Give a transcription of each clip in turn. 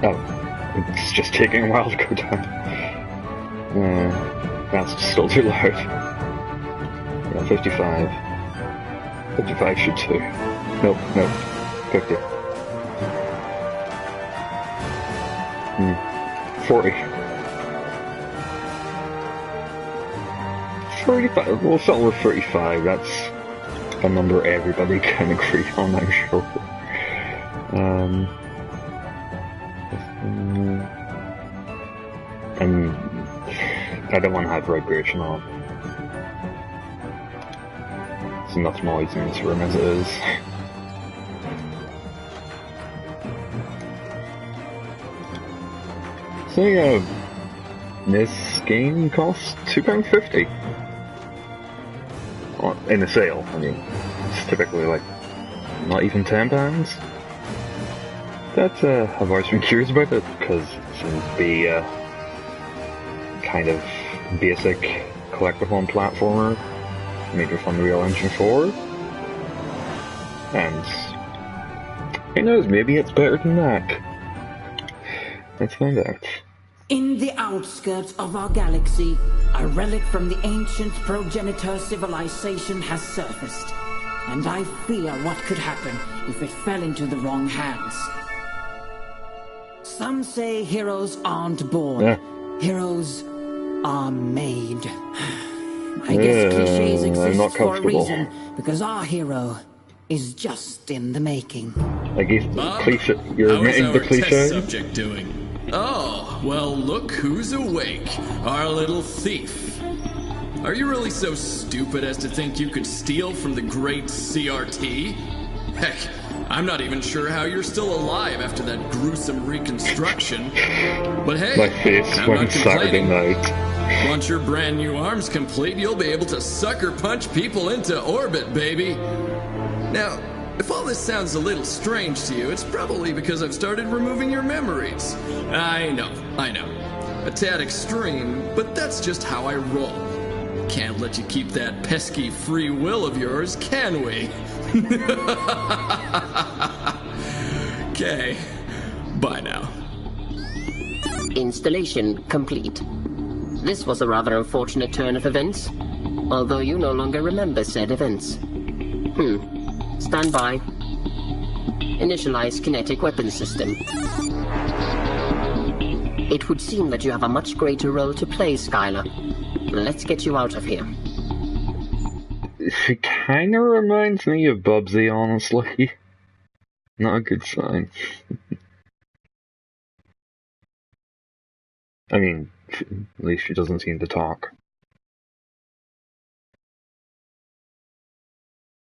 Oh, it's just taking a while to go down. That's still too loud. Yeah, 55. 55 should do. Nope, nope. 50. 40. 35. We'll settle with 35. That's a number everybody can agree on, I'm sure. And I don't want to have vibration on. There's enough noise in this room as it is. So yeah, this game costs £2.50. In a sale, I mean, it's typically like not even £10. But I've always been curious about it because it seems to be a kind of basic collectathon platformer made with Unreal Engine 4. And who knows, maybe it's better than that. Let's find out. In the outskirts of our galaxy, a relic from the ancient progenitor civilization has surfaced. And I fear what could happen if it fell into the wrong hands. Some say heroes aren't born. Yeah. Heroes are made. I guess cliches exist for a reason, because our hero is just in the making. I guess Bob, cliche. You're admitting the cliche. test subject doing? Oh, well, look who's awake. Our little thief. Are you really so stupid as to think you could steal from the great CRT? Heck, I'm not even sure how you're still alive after that gruesome reconstruction. But hey, My face I'm when not Saturday complaining. night. Once your brand new arm's complete, you'll be able to sucker punch people into orbit, baby. Now, if all this sounds a little strange to you, it's probably because I've started removing your memories. I know. A tad extreme, but that's just how I roll. Can't let you keep that pesky free will of yours, can we? Okay, bye now. Installation complete. This was a rather unfortunate turn of events, although you no longer remember said events. Stand by. Initialize kinetic weapon system. It would seem that you have a much greater role to play, Skylar. Let's get you out of here. She kinda reminds me of Bubsy, honestly. Not a good sign. I mean, at least she doesn't seem to talk.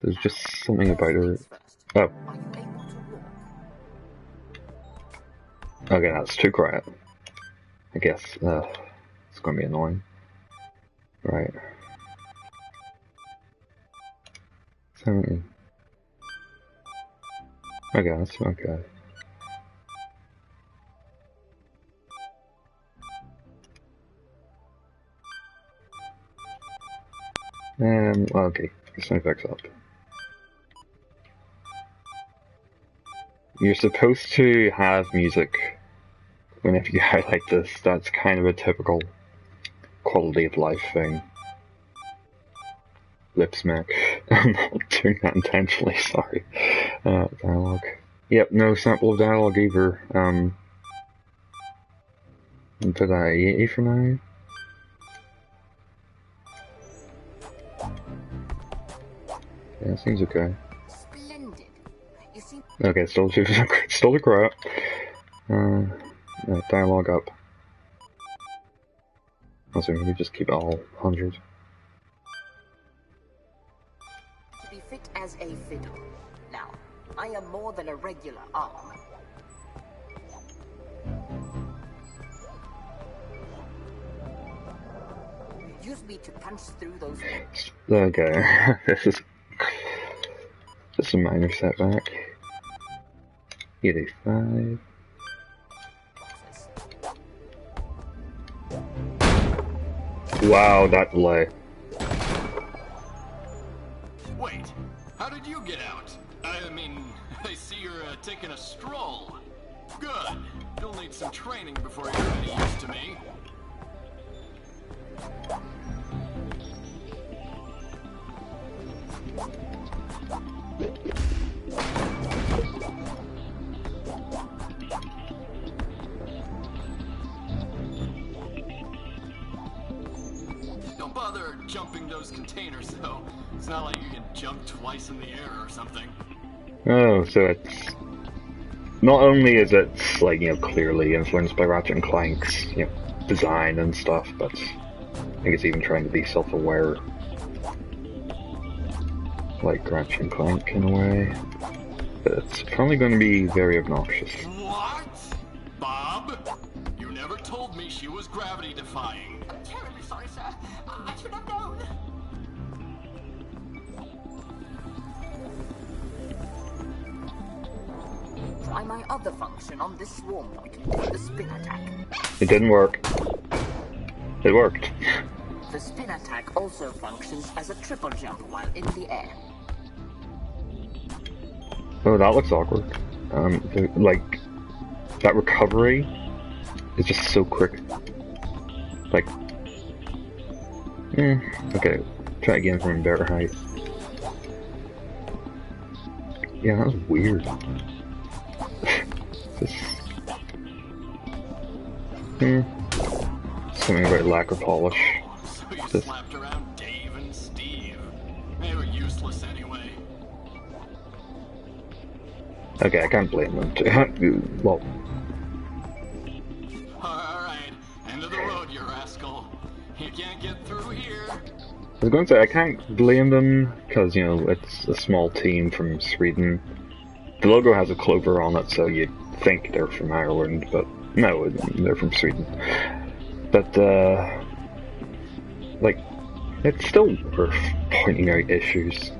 There's just something about her. Oh. Okay, that's too quiet. I guess, it's gonna be annoying. Right. 70. Okay, that's okay. Okay, sound effects up. You're supposed to have music whenever you highlight this. That's kind of a typical quality of life thing. Lip smack. I'm not doing that intentionally, sorry. Dialogue. Yep, no sample of dialogue either. Put that at 80 for now. Yeah, seems okay. Splendid. You seem Okay, still the crap. Dialogue up. Also, maybe just keep it all 100. to be fit as a fiddle. Now, I am more than a regular arm. Use me to punch through those walls. Okay, this is just a minor setback. 85. Wow, that delay. Wait, how did you get out? I mean, I see you're taking a stroll. Good. You'll need some training before you're any use to me. Don't bother jumping those containers, though. It's not like you can jump twice in the air or something. Oh, so it's... Not only is it, like, you know, clearly influenced by Ratchet and Clank's, you know, design and stuff, but I think it's even trying to be self-aware. Like Ratchet and Clank, in a way. But it's probably going to be very obnoxious. What? Bob? You never told me she was gravity-defying. I'm terribly sorry, sir. I should have known. Try my other function on this swarm point, the spin attack. It didn't work. It worked. The spin attack also functions as a triple jump while in the air. Oh, that looks awkward. Like, that recovery is just so quick. Like, okay, try again from a better height. Yeah, that was weird. Just, something about lack of polish. So you slapped around Dave and Steve. They were useless anyway. Okay, I can't blame them. Well, Alright, end of the road, you rascal. You can't get through here. I was going to say, I can't blame them, because, you know, it's a small team from Sweden. The logo has a clover on it, so you'd think they're from Ireland, but no, they're from Sweden. But, like, it's still worth pointing out issues.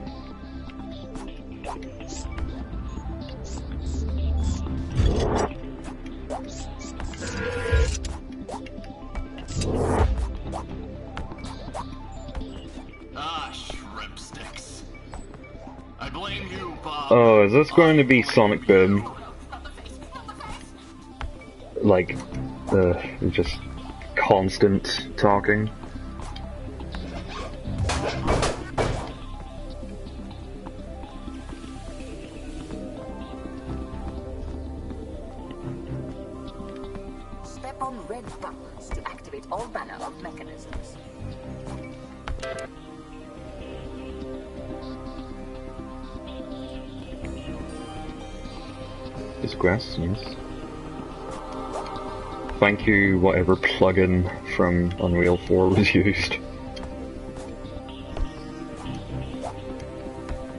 Ah, shrimp sticks. I blame you, Bob. Oh, is this going to be Sonic Boom? Like, just constant talking? Step on red buttons to activate all manner of mechanisms. It's questions. Thank you, whatever plugin from Unreal 4 was used.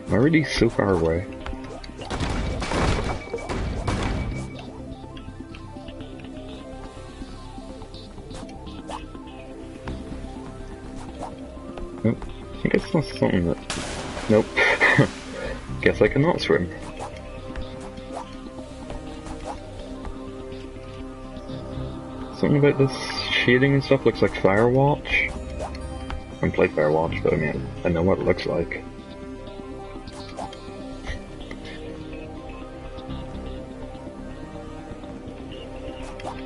I'm already so far away. Nope. I guess that's something that... Nope. Guess I cannot swim. Something about this shading and stuff looks like Firewatch. I haven't played Firewatch, but I mean, I know what it looks like.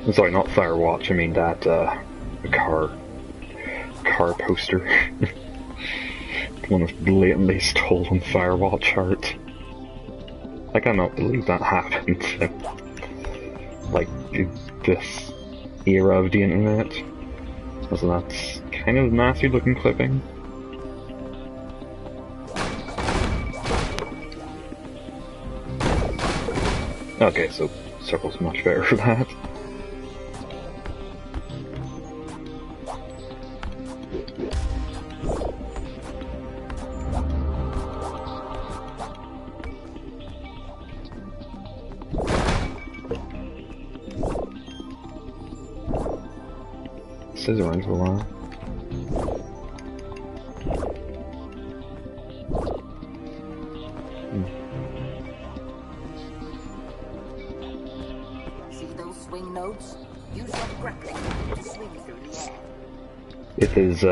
I'm sorry, not Firewatch, I mean that, car poster. One of blatantly stolen Firewatch art. I cannot believe that happened. Like, this era of the internet. So that's kind of nasty looking clipping. Okay, so circle's much better for that. Stays around for a while. See those swing nodes? Use your grappling to swing through the air. It is,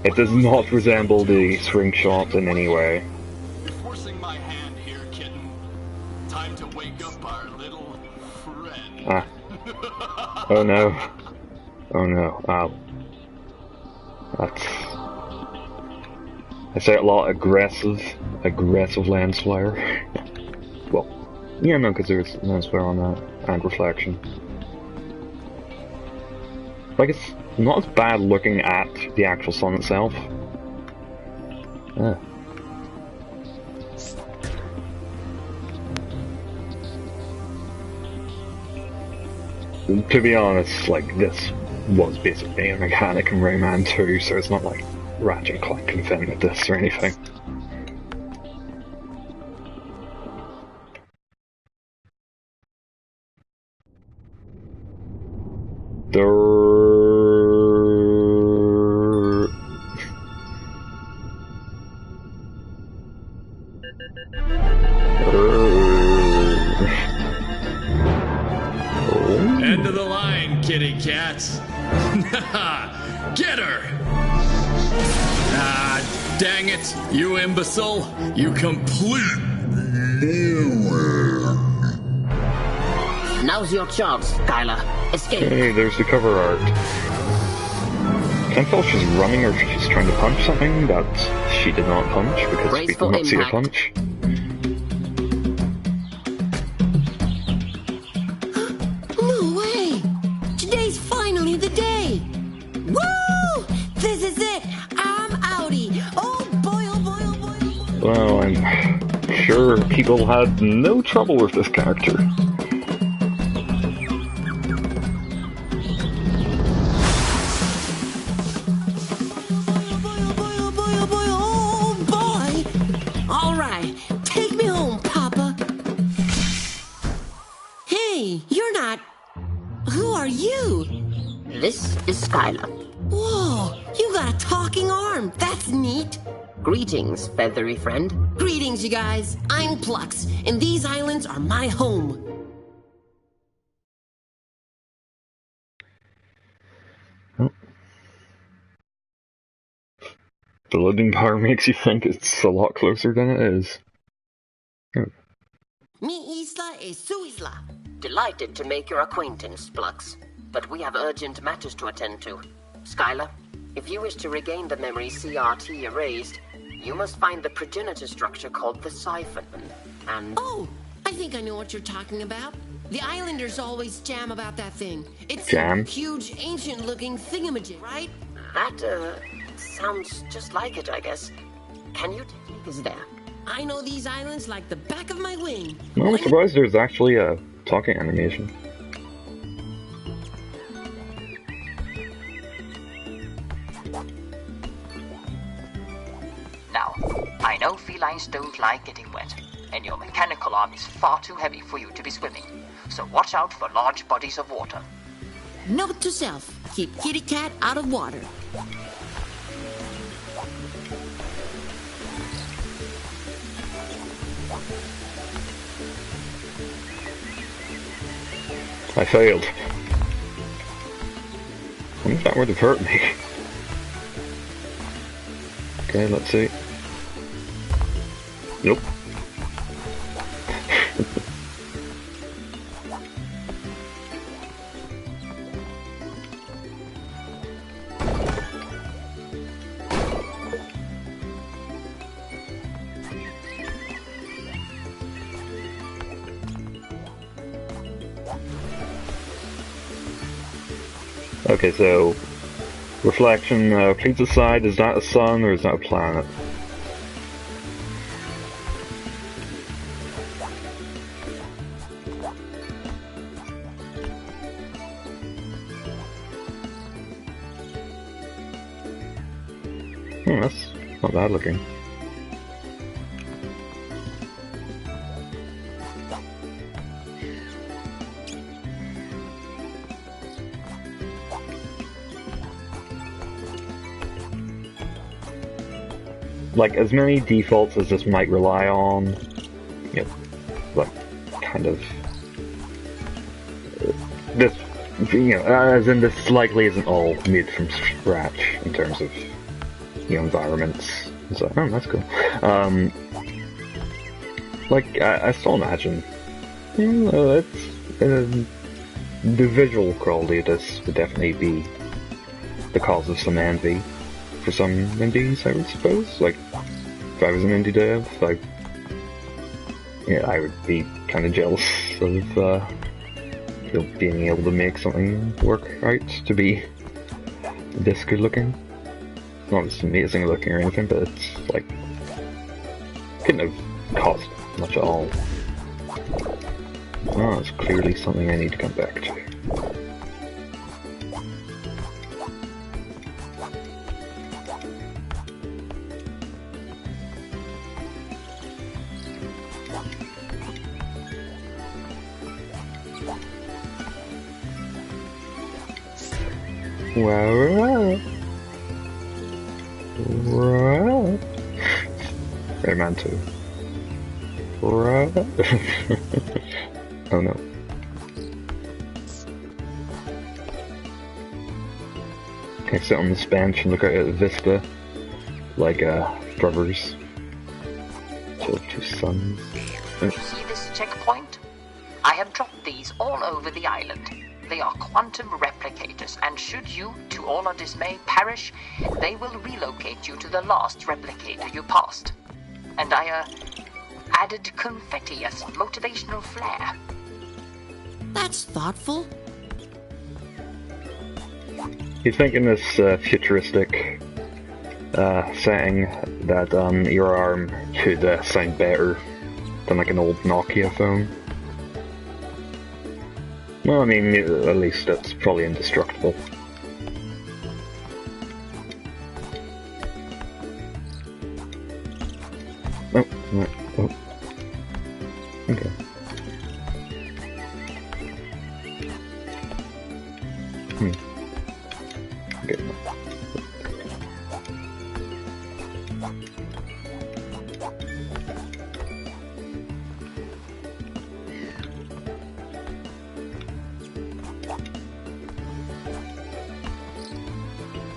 it does not resemble the swing shot in any way. You're forcing my hand here, kitten. Time to wake up our little friend. Ah. Oh no. Oh no. Ow. That's... I say a lot, aggressive lens flare. Well, yeah, no, because there's lens flare on that, and reflection. Like, it's not as bad looking at the actual sun itself. To be honest, like, this was basically a mechanic in Rayman 2, so it's not like Ratchet and Clank invented this or anything. End of the line, kitty cats. Get her! Ah, dang it, you imbecile. You complete moron. Now's your chance, Skylar. Escape. Hey, there's the cover art. Can't tell if she's running or if she's trying to punch something that she did not punch, because we did not see her punch. No way! Today's finally the day! Woo! This is it! I'm outie! Oh boy, oh boy, oh boy, oh boy! Well, I'm sure people had no trouble with this character. This is Skylar. Whoa, you got a talking arm. That's neat. Greetings, feathery friend. Greetings, you guys. I'm Plux, and these islands are my home. The loading bar makes you think it's a lot closer than it is. Mi isla es su isla. Delighted to make your acquaintance, Plux. But we have urgent matters to attend to. Skylar, if you wish to regain the memory CRT erased, you must find the progenitor structure called the siphon, and... Oh, I think I know what you're talking about. The Islanders always jam about that thing. It's Jam? a huge, ancient-looking thingamajig, right? That, sounds just like it, I guess. Can you take us there? I know these islands like the back of my wing. I'm surprised there's actually a talking animation. Now, I know felines don't like getting wet, and your mechanical arm is far too heavy for you to be swimming, so watch out for large bodies of water. Note to self, keep kitty cat out of water. I failed. I wonder if that would have hurt me. Okay, let's see. Nope. Okay, so reflection, please decide, is that a sun or is that a planet? That's not bad looking. Like, as many defaults as this might rely on, you know, like, kind of, this, you know, as in this likely isn't all made from scratch in terms of, you know, environments. So, oh, that's cool. Like, I still imagine The visual quality of this would definitely be the cause of some envy for some indies, I would suppose. Like, if I was an indie dev, I would be kind of jealous of being able to make something work out to be this good looking. Not just amazing looking or anything, but it's like couldn't have cost much at all. Oh, it's clearly something I need to come back to. Wow. Rayman 2. Oh no. Can I sit on this bench and look out at the vista like brothers? Two sons. See this checkpoint? I have dropped these all over the island. They are quantum replicators, and should you, to all our dismay, perish, they will relocate you to the last replicator you passed. And I, added confetti as motivational flair. That's thoughtful. You think in this futuristic setting that your arm could sound better than like an old Nokia phone? Well, I mean, at least it's probably indestructible. Oh, right. Oh. Okay. Okay.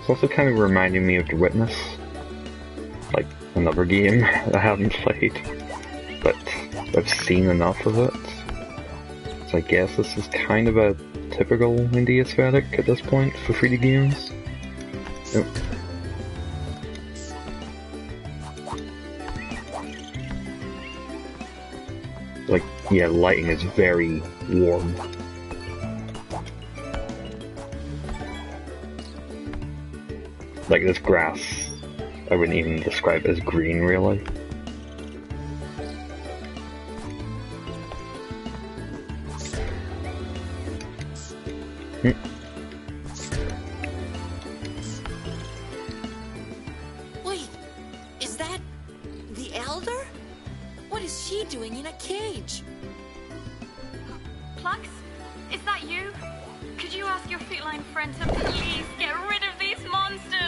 It's also kind of reminding me of The Witness, like another game I haven't played, but I've seen enough of it. So I guess this is kind of a typical indie aesthetic at this point for 3D games. Oh. Like, yeah, lighting is very warm. Like this grass, I wouldn't even describe it as green, really. Wait, is that the Elder? What is she doing in a cage? Plux, is that you? Could you ask your feline friend to please get rid of these monsters?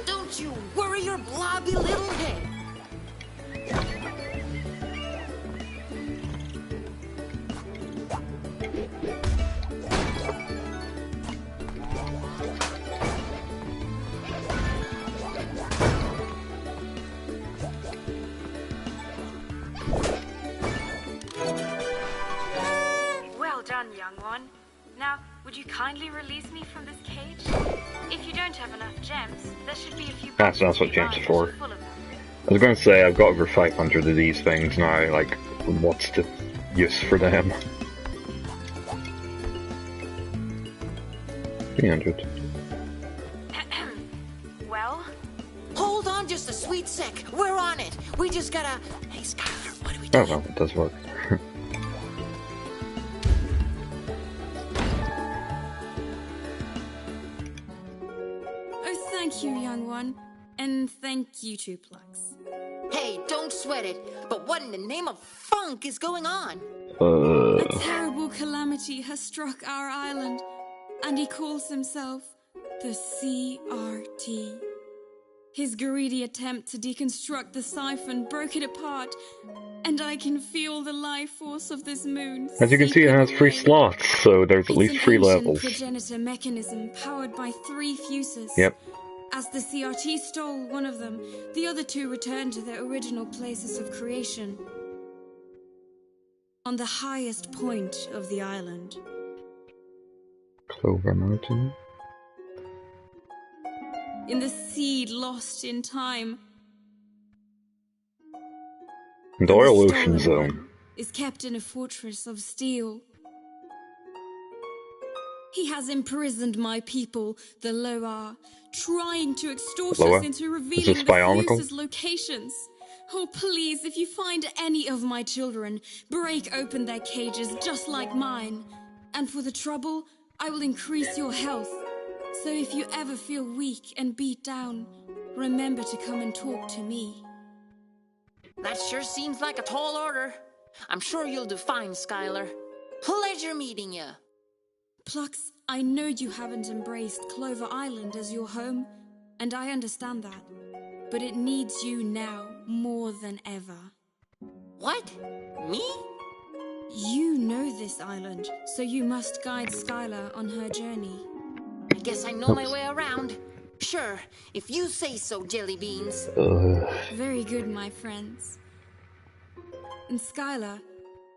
Don't you worry your blobby little head. Well done, young one. Now, would you kindly release me from this cage? If you don't have enough gems, there should be a few... That's what gems are for. full of them. I was going to say, I've got over 500 of these things now, like, what's the use for them? 300. Well? Hold on just a sweet sec. We're on it. We just gotta... Hey, Skylar, what are we Oh doing? well, it does work. Oh, thank you, young one. And thank you too, Plux. Hey, don't sweat it. But what in the name of funk is going on? A terrible calamity has struck our island, and he calls himself the CRT. His greedy attempt to deconstruct the siphon broke it apart, and I can feel the life force of this moon. As you can see, it has 3 seeping away. slots, so there's at It's least an 3 ancient levels. progenitor mechanism powered by 3 fuses. Yep. As the CRT stole one of them, the other 2 returned to their original places of creation. on the highest point of the island. Clover Mountain. In the seed lost in time. And The Oil Ocean stolen Zone. one is kept in a fortress of steel. He has imprisoned my people, the Loa, trying to extort Loa? us into Is revealing this the Bionicle? fuse's locations. Oh, please, if you find any of my children, break open their cages just like mine. And for the trouble, I will increase your health. So if you ever feel weak and beat down, remember to come and talk to me. That sure seems like a tall order. I'm sure you'll do fine, Skylar. Pleasure meeting you. Plux, I know you haven't embraced Clover Island as your home, and I understand that. But it needs you now more than ever. What? Me? You know this island, so you must guide Skylar on her journey. I guess I know my way around. Sure, if you say so, Jelly Beans. Very good, my friends. And Skylar,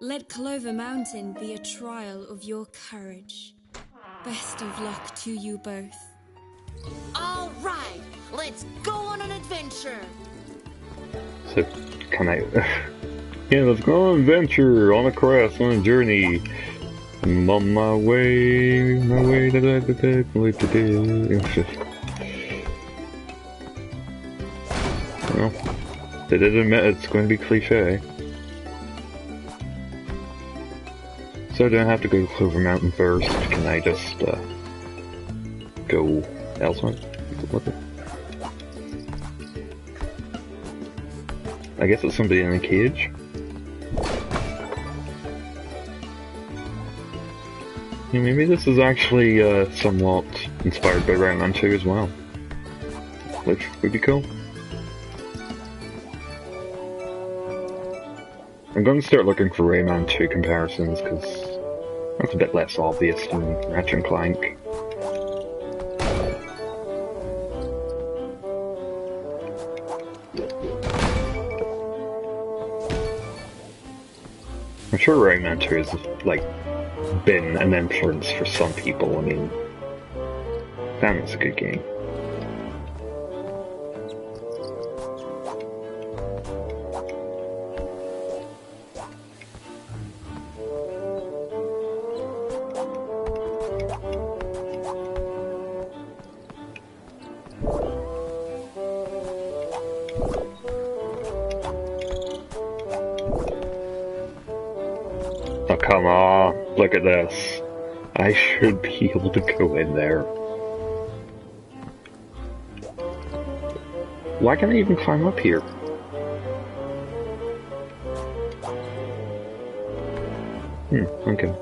let Clover Mountain be a trial of your courage. Best of luck to you both. All right, let's go on an adventure. So, can I... yeah, let's go on an adventure, on a quest, on a journey. I'm on my way Well, they did admit it's going to be cliche. So I don't have to go to Clover Mountain first. Can I just go elsewhere? I guess it's somebody in a cage. Yeah, maybe this is actually somewhat inspired by Rayman 2 as well. Which would be cool. I'm going to start looking for Rayman 2 comparisons, because that's a bit less obvious than Ratchet and Clank. I'm sure Rayman 2 has, like, been an influence for some people. I mean, damn, it's a good game. Oh, come on, look at this. I should be able to go in there. Why can't I even climb up here? Okay.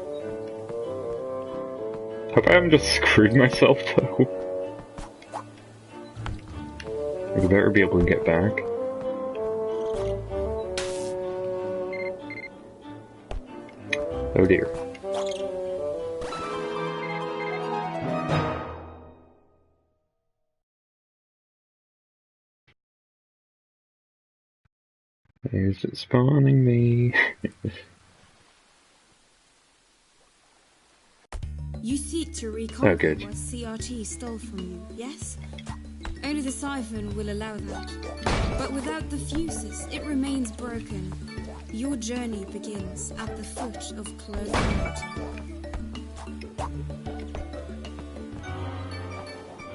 Hope I haven't just screwed myself though. I better be able to get back. Oh dear. There's it spawning me. You seek to reconquer Oh, good. what CRT stole from you, yes? Only the siphon will allow that. But without the fuses, it remains broken. Your journey begins at the foot of Clover Mountain.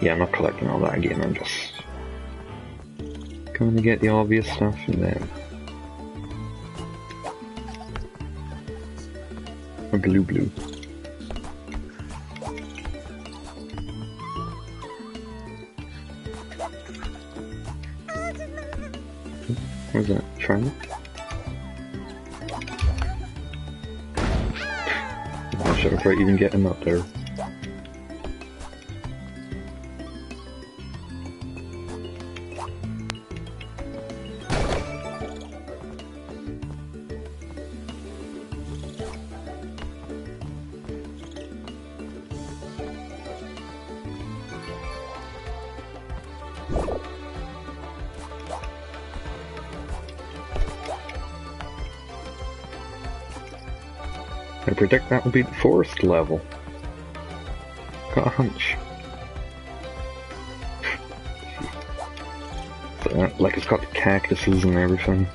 Yeah, I'm not collecting all that again, I'm just going to get the obvious stuff and then... A blue. What's that? Triangle? I'm not sure if I even get him up there. I predict that will be the forest level. Got a hunch. Like it's got the cactuses and everything.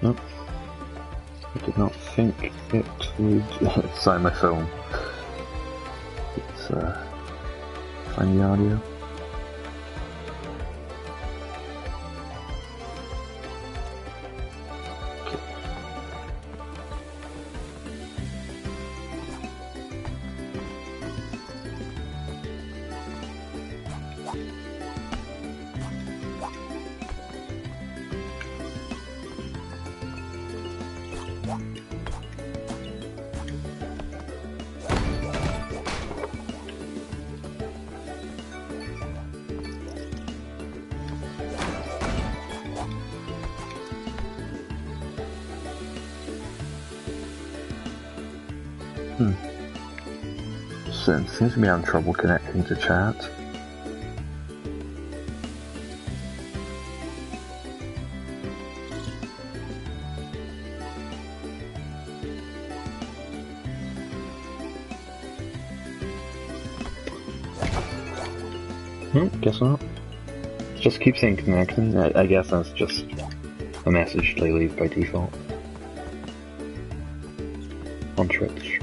Nope. I did not think it would sign my phone. Let's find the audio. Seems to be having trouble connecting to chat. Guess not. Just keep saying connection. I guess that's just a message they leave by default on Twitch.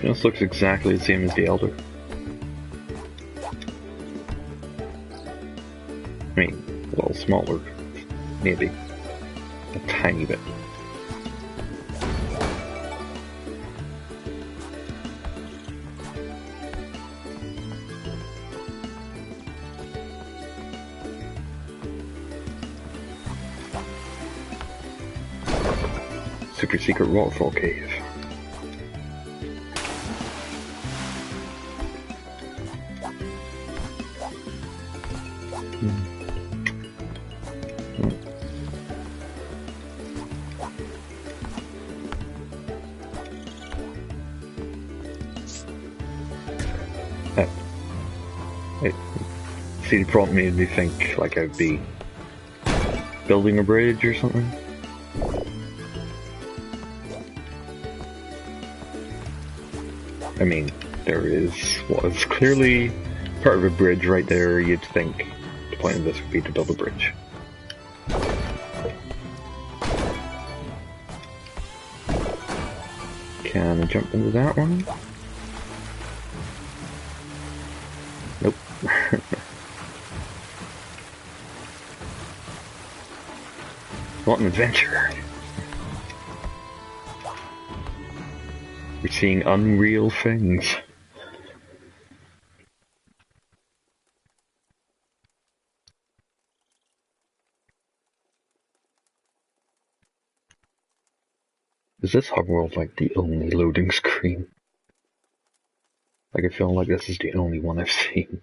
This looks exactly the same as the Elder. I mean, a little smaller, maybe. A tiny bit. Super secret waterfall cave. It prompted me to think like I'd be building a bridge or something. I mean, there is what is clearly part of a bridge right there. You'd think the point of this would be to build a bridge. Can I jump into that one? Nope. What an adventure! We're seeing unreal things. Is this Hogwarts like the only loading screen? Like I feel like this is the only one I've seen.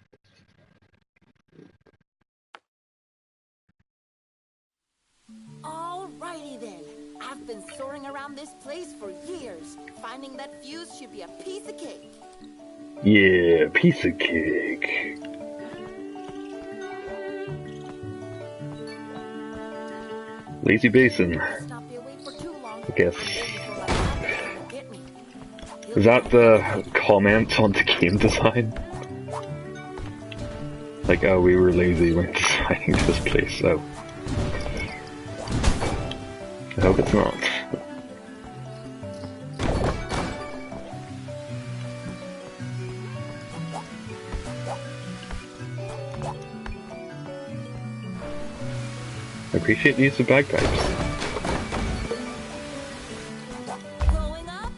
Alrighty then. I've been soaring around this place for years. Finding that fuse should be a piece of cake. Yeah, piece of cake. Lazy Basin. Let's not be away for too I guess. Is that the comment on the game design? Like, oh, we were lazy when designing this place, so. I hope it's not. I appreciate the use of bagpipes. Growing up?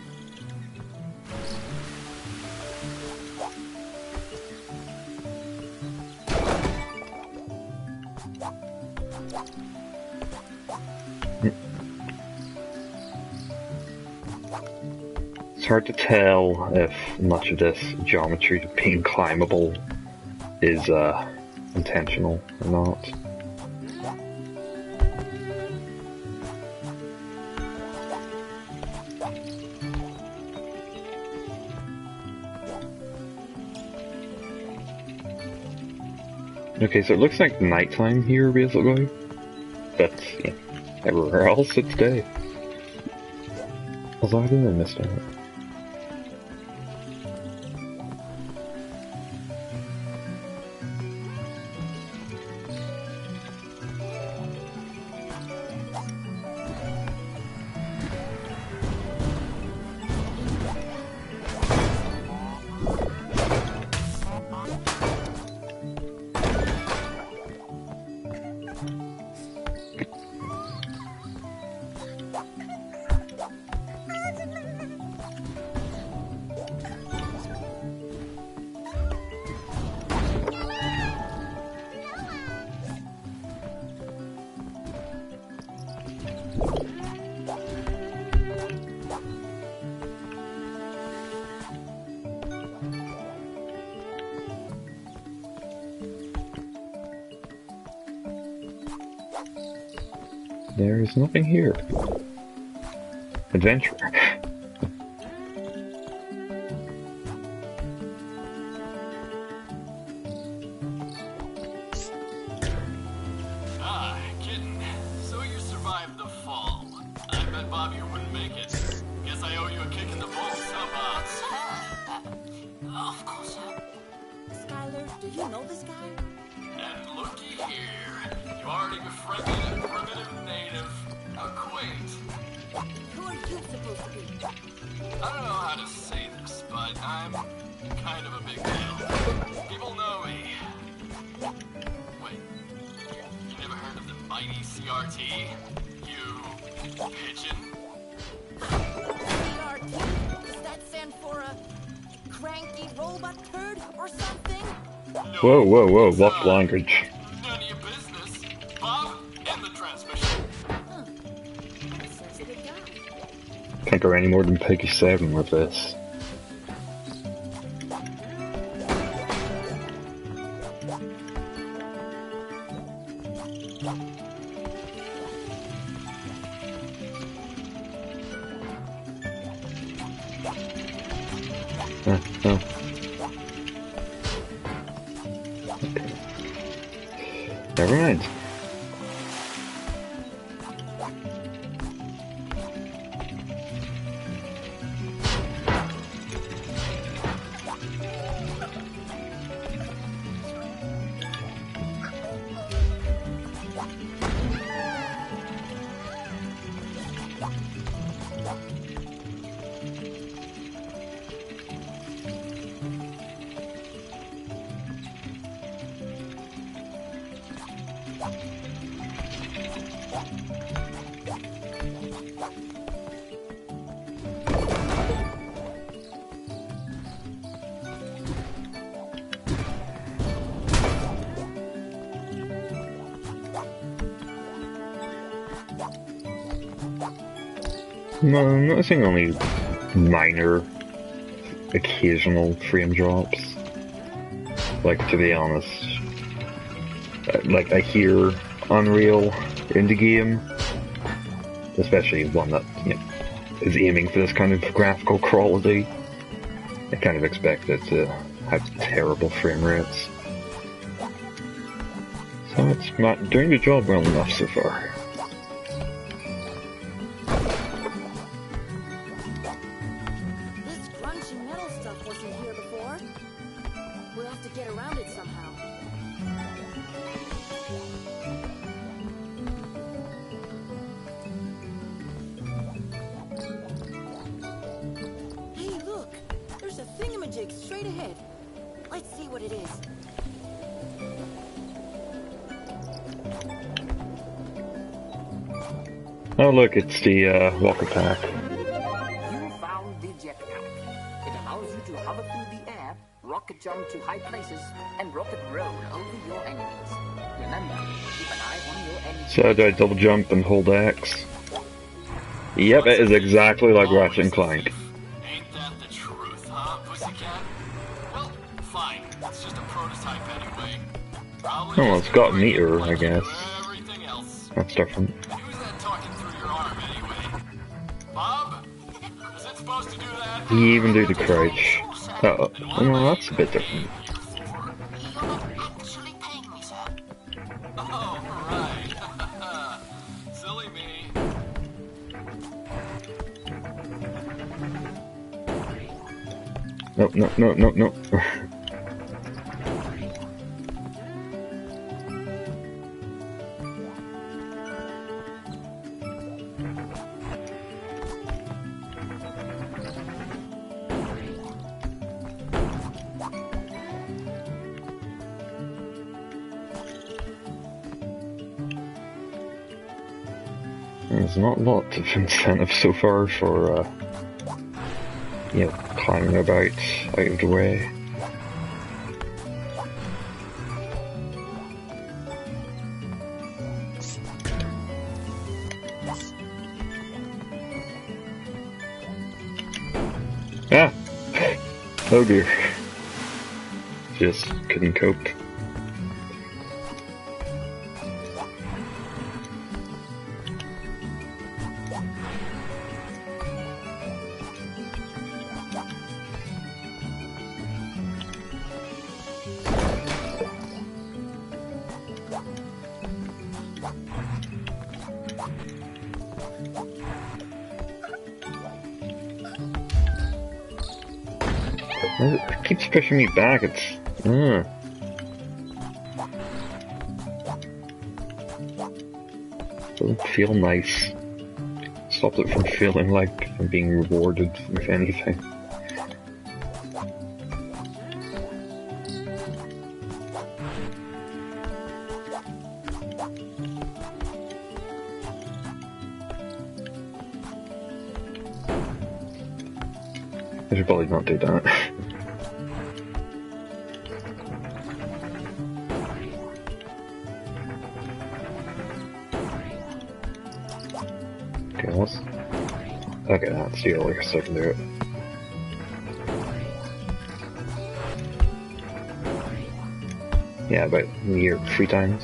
It's hard to tell if much of this geometry being climbable is intentional or not. Okay, so it looks like nighttime here, basically. But, yeah, everywhere else it's day. Although I think I missed out. There is nothing here. Adventure. Ah, kitten. So you survived the fall. I bet Bobby wouldn't make it. Guess I owe you a kick in the balls, huh, Bob? Of course, Skylar, do you know this guy? And looky here. You already befriended a primitive native. How quaint. Who are you supposed to be? I don't know how to say this, but I'm kind of a big deal. People know me. Wait, you never heard of the mighty CRT? You pigeon? CRT? Does that stand for a cranky robot turd or something? Whoa, whoa, whoa, what language? None of your business. Bob, in the transmission. Huh. Sensitive guy. Can't go any more than Peggy 7 with this. Oh. Okay. Never mind. No, I'm noticing only minor, occasional frame drops. Like, to be honest, like, I hear Unreal in the game, especially one that, you know, is aiming for this kind of graphical quality. I kind of expect it to have terrible frame rates. So it's not doing the job well enough so far. get around it somehow. Hey, look! There's a thingamajig straight ahead. Let's see what it is. Oh look, it's the walker pack. You found the jetpack. It allows you to hover through the air, rocket jump to high places, and rocket roll over your enemies. Remember, keep an eye on your enemies. So do I double jump and hold X? Yep, it is exactly like Ratchet and Clank. Ain't that the truth, huh, pussycat? Well, fine. It's just a prototype anyway. Probably Oh, well, it's got a meter, I guess. everything else. That's different. Who's that talking through your arm anyway? Bob? Is it supposed to do that? You even do the crouch. Oh, well, that's a bit different. You're not actually paying me, sir. Oh, right. Silly me. No, no, no, no, no. There's not a lot of incentive so far for, you know, climbing about out of the way. Ah! Oh dear. Just couldn't cope. It keeps pushing me back, it's... Doesn't feel nice. Stops it from feeling like I'm being rewarded with anything. I should probably not do that. Okay, that's the earlier so I can do it. Yeah, about near 3 times.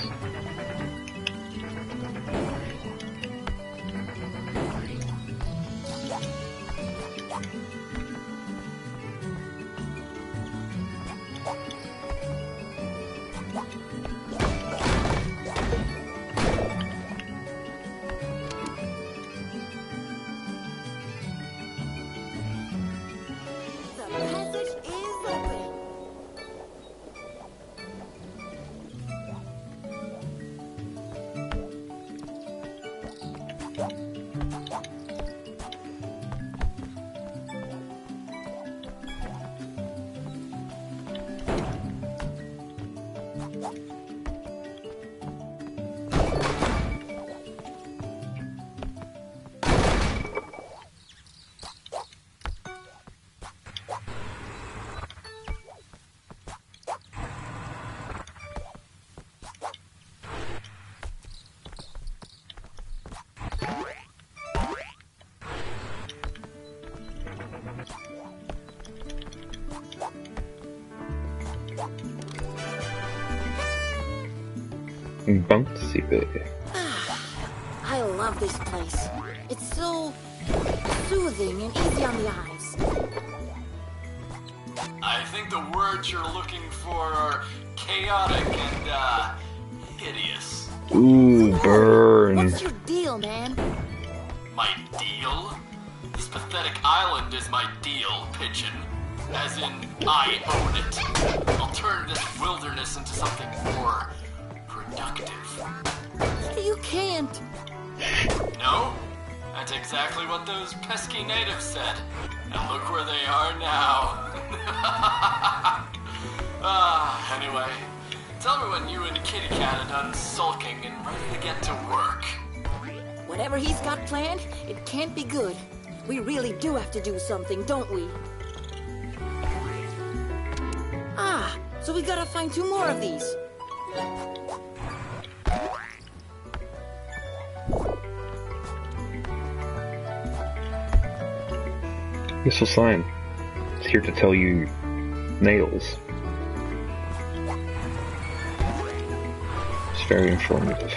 Bouncy baby. I love this place. It's so soothing and easy on the eyes. I think the words you're looking for are chaotic and, hideous. Ooh, burn. What's your deal, man? My deal? This pathetic island is my deal, pigeon. As in, I own it. I'll turn this wilderness into something more productive. You can't. No? That's exactly what those pesky natives said. And look where they are now. Anyway, tell me when you and Kitty Cat are done sulking and ready to get to work. Whatever he's got planned, it can't be good. We really do have to do something, don't we? Ah, so we gotta find 2 more of these. Useful sign. It's here to tell you nails. It's very informative.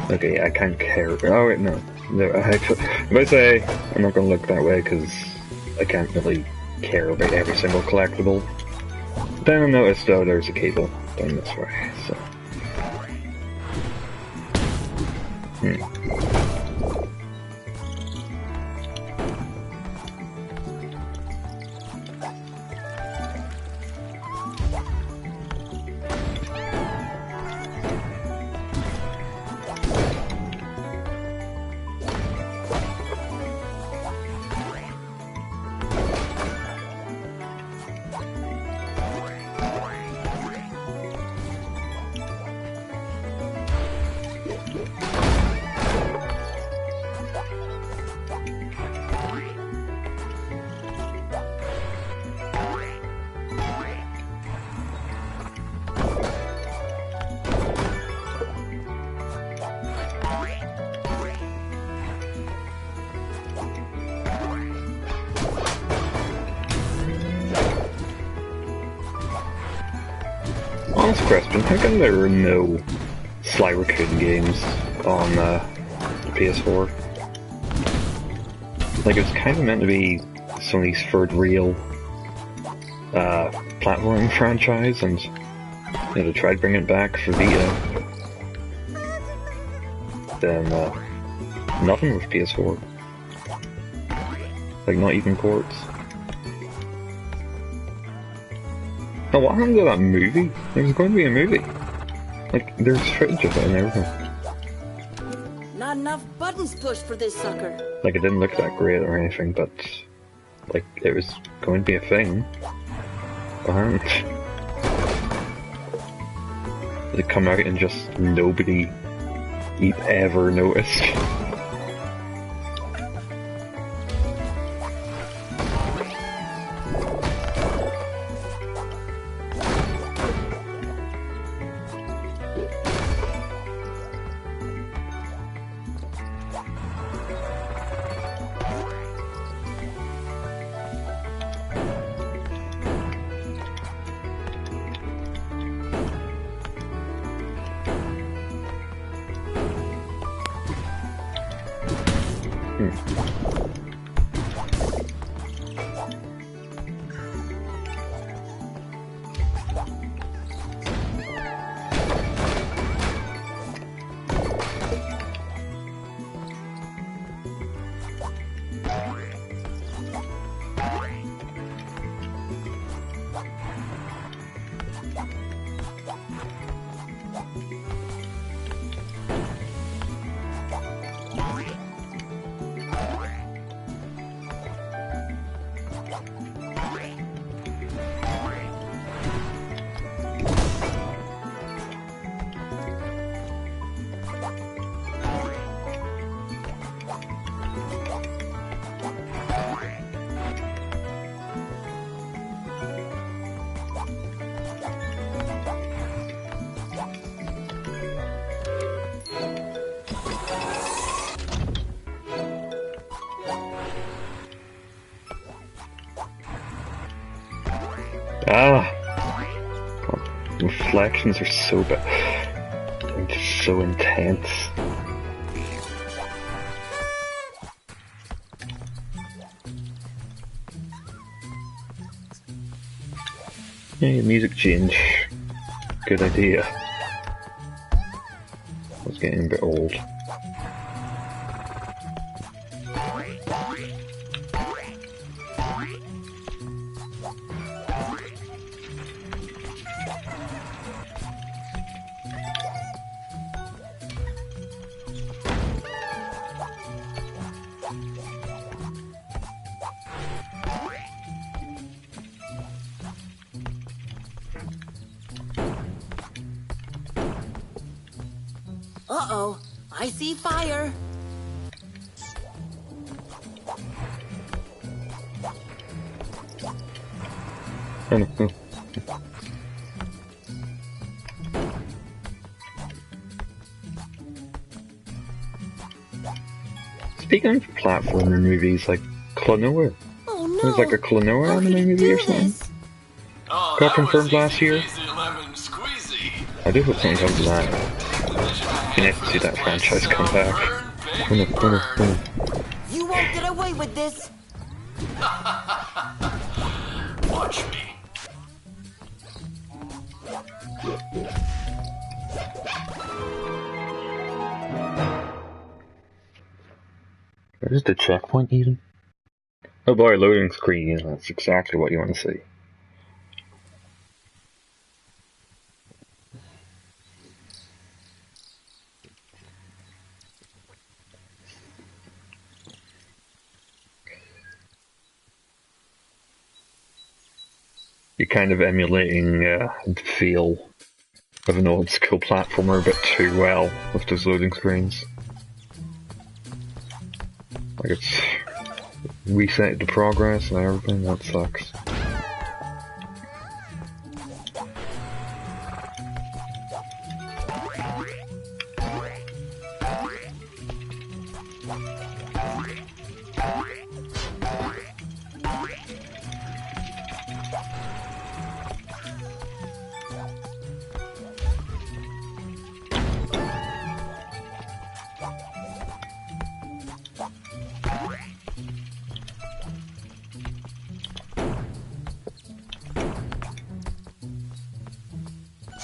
Okay, I can't care. Oh wait, no. If I say I'm not gonna look that way because I can't really care about every single collectible. Then I noticed though there's a cable down this way, so. Honest question, how come there were no Sly Raccoon games on the PS4? Like, it was kind of meant to be Sony's third real platforming franchise, and they tried bringing it back for Vita. Then, nothing with PS4. Like, not even ports. Now, what happened to that movie? There was going to be a movie. Like, there's footage of it and everything. Not enough buttons pushed for this sucker. Like, it didn't look that great or anything, but, like, it was going to be a thing. And did it come out and just nobody ever noticed? Reflections are so bad. They're just so intense. Yeah, music change. Good idea. getting a bit old. Uh-oh, I see fire. Speaking of platformer movies, like Klonoa. Oh no! There's like a Klonoa How could anime he movie do or something. this? Oh, Got that was confirmed last easy year. peasy lemon squeezy. I do hope something comes of that. Be nice to see that franchise come back. You won't get away with this. Watch me. Where's the checkpoint even? Oh boy, loading screen, yeah, that's exactly what you want to see. You're kind of emulating the feel of an old school platformer a bit too well with those loading screens. Like it's reset the progress and everything, that sucks.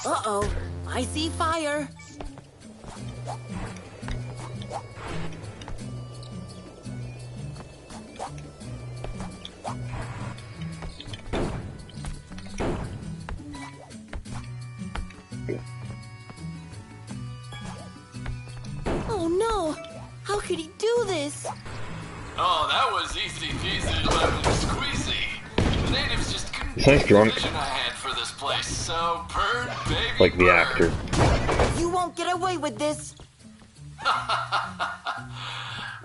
Uh-oh, I see fire. Oh no! How could he do this? Oh, that was easy peasy lemon squeezy. The natives just couldn't Sounds drunk. vision I had for this place. So burn, baby, Like the burn. actor. You won't get away with this.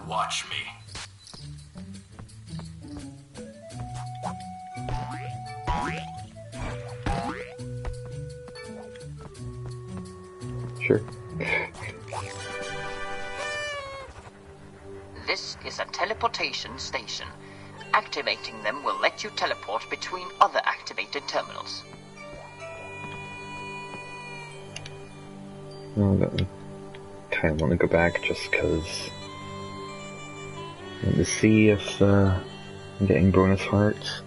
Watch me. Sure. This is a teleportation station. Activating them will let you teleport between other activated terminals. Well, I kind of want to go back just because I want to see if I'm getting bonus hearts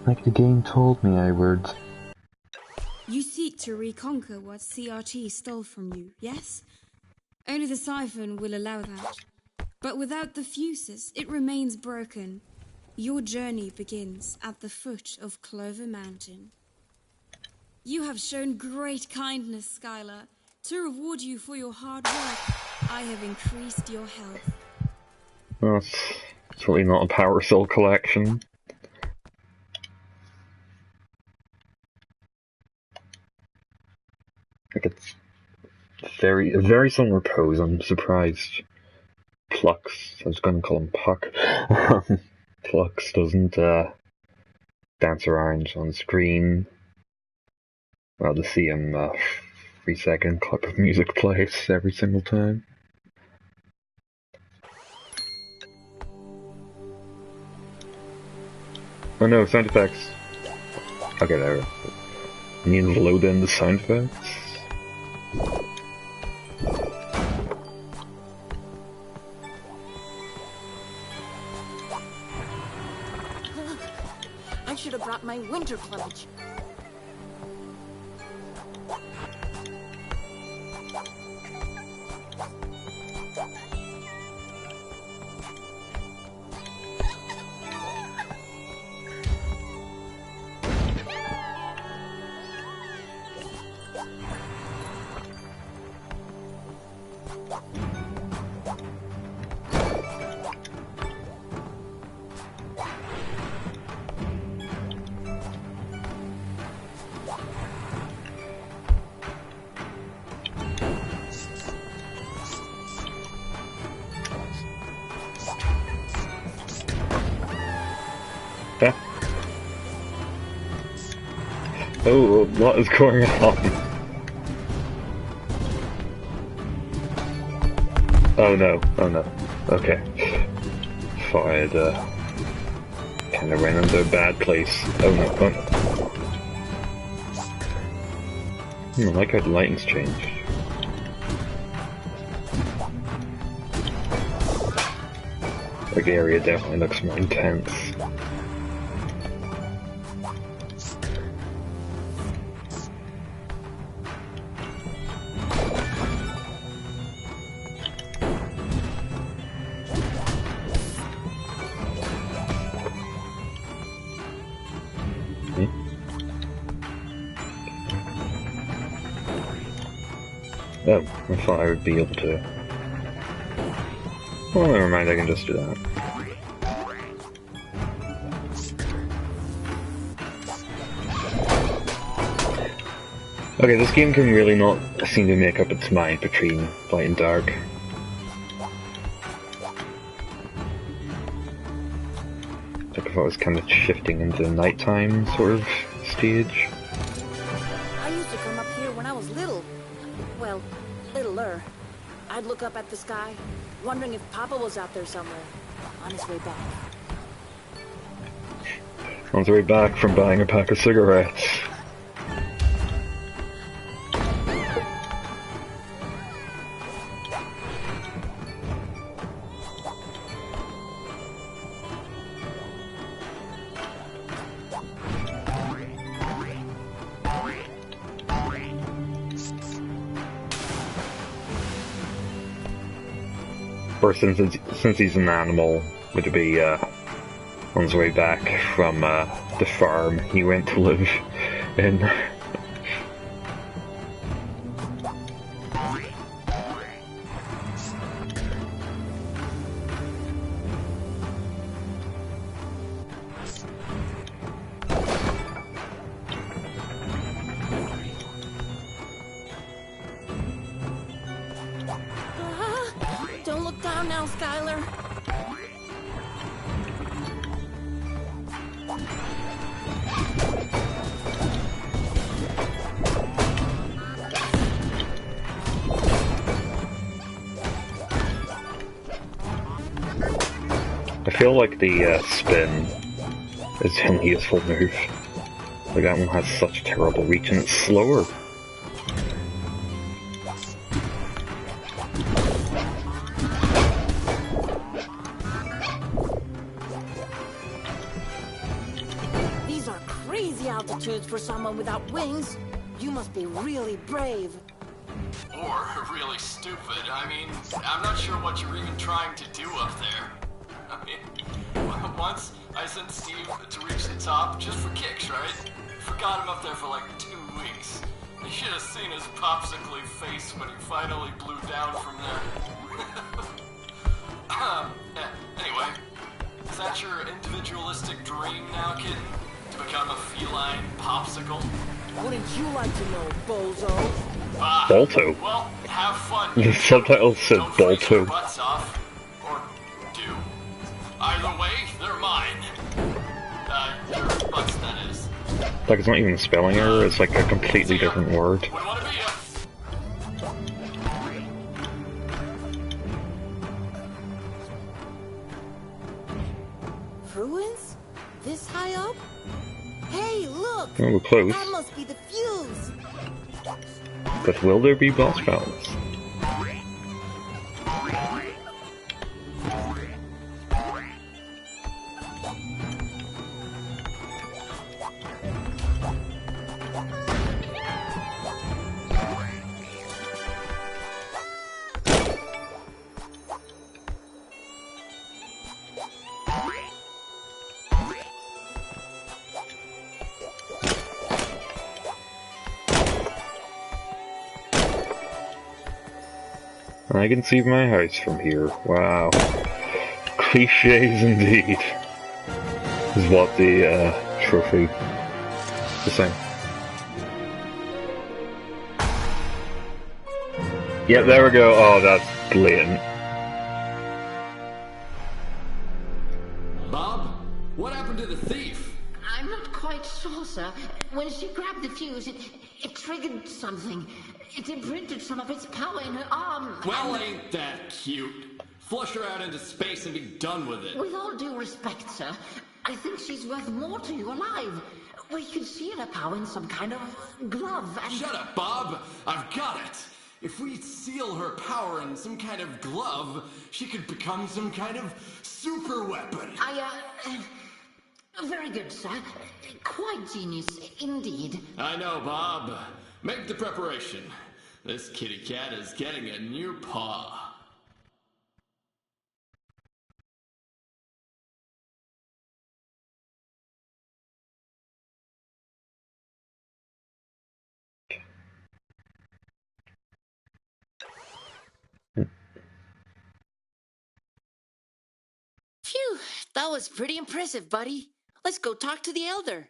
like the game told me I would. You seek to reconquer what CRT stole from you, yes? Only the siphon will allow that. But without the fuses, it remains broken. Your journey begins at the foot of Clover Mountain. You have shown great kindness, Skylar. To reward you for your hard work, I have increased your health. Well, it's certainly not a Power Soul collection. Like it's very similar pose. I'm surprised Plux, I was going to call him Puck, Plux doesn't dance around on screen. Well, to see him 3-second clip of music plays every single time. Oh no, sound effects. Okay, there. You need to load in the sound effects. I should have brought my winter clothes. Yeah. Oh, what is going on? Oh no, oh no. Okay. Thought I'd kinda ran into a bad place. Oh no, oh no. I like how the lighting's changed. Like the area definitely looks more intense. Oh, I thought I would be able to... Well, never mind, I can just do that. Okay, this game can really not seem to make up its mind between light and dark. Like if I was kind of shifting into the nighttime sort of stage. I used to come up here when I was little. Well, littler. I'd look up at the sky, wondering if Papa was out there somewhere, on his way back. On his way back from buying a pack of cigarettes. Or since he's an animal, would it be on his way back from the farm he went to live in? Don't look down now, Skylar. I feel like the spin is the only useful move. Like that one has such terrible reach and it's slower. These are crazy altitudes for someone without wings. You must be really brave. Or really stupid. I mean, I'm not sure what you're even trying to do up there. I mean, once I sent Steve to reach the top just for kicks, right? Forgot him up there for like 2 weeks. You should have seen his popsicle face when he finally blew down from there. Anyway, is that your individualistic dream now, kitten? To become a feline popsicle? Wouldn't you like to know, bozo? Balto? Well, have fun. The subtitle said Don't freak your Balto. butts off. Or do. Either way, they're mine. Your butts, that is. Like it's not even a spelling error, it's like a completely different word. Wouldn't want to be ya. Ruins? This high up? Hey, look! Oh, we're close. That must be the fuse. But will there be boss battles? I can see my house from here. Wow. Cliches indeed. Is what the trophy is saying. Yep, there we go. Oh, that's blatant. Bob, what happened to the thief? I'm not quite sure, sir. When she grabbed the fuse, it triggered something. It imprinted some of its power in her arm. Well, ain't that cute? Flush her out into space and be done with it. With all due respect, sir, I think she's worth more to you alive. We could seal her power in some kind of glove and... Shut up, Bob! I've got it! If we seal her power in some kind of glove, she could become some kind of super weapon. Very good, sir. Quite genius, indeed. I know, Bob. Make the preparation. This kitty cat is getting a new paw. Phew, that was pretty impressive, buddy. Let's go talk to the elder.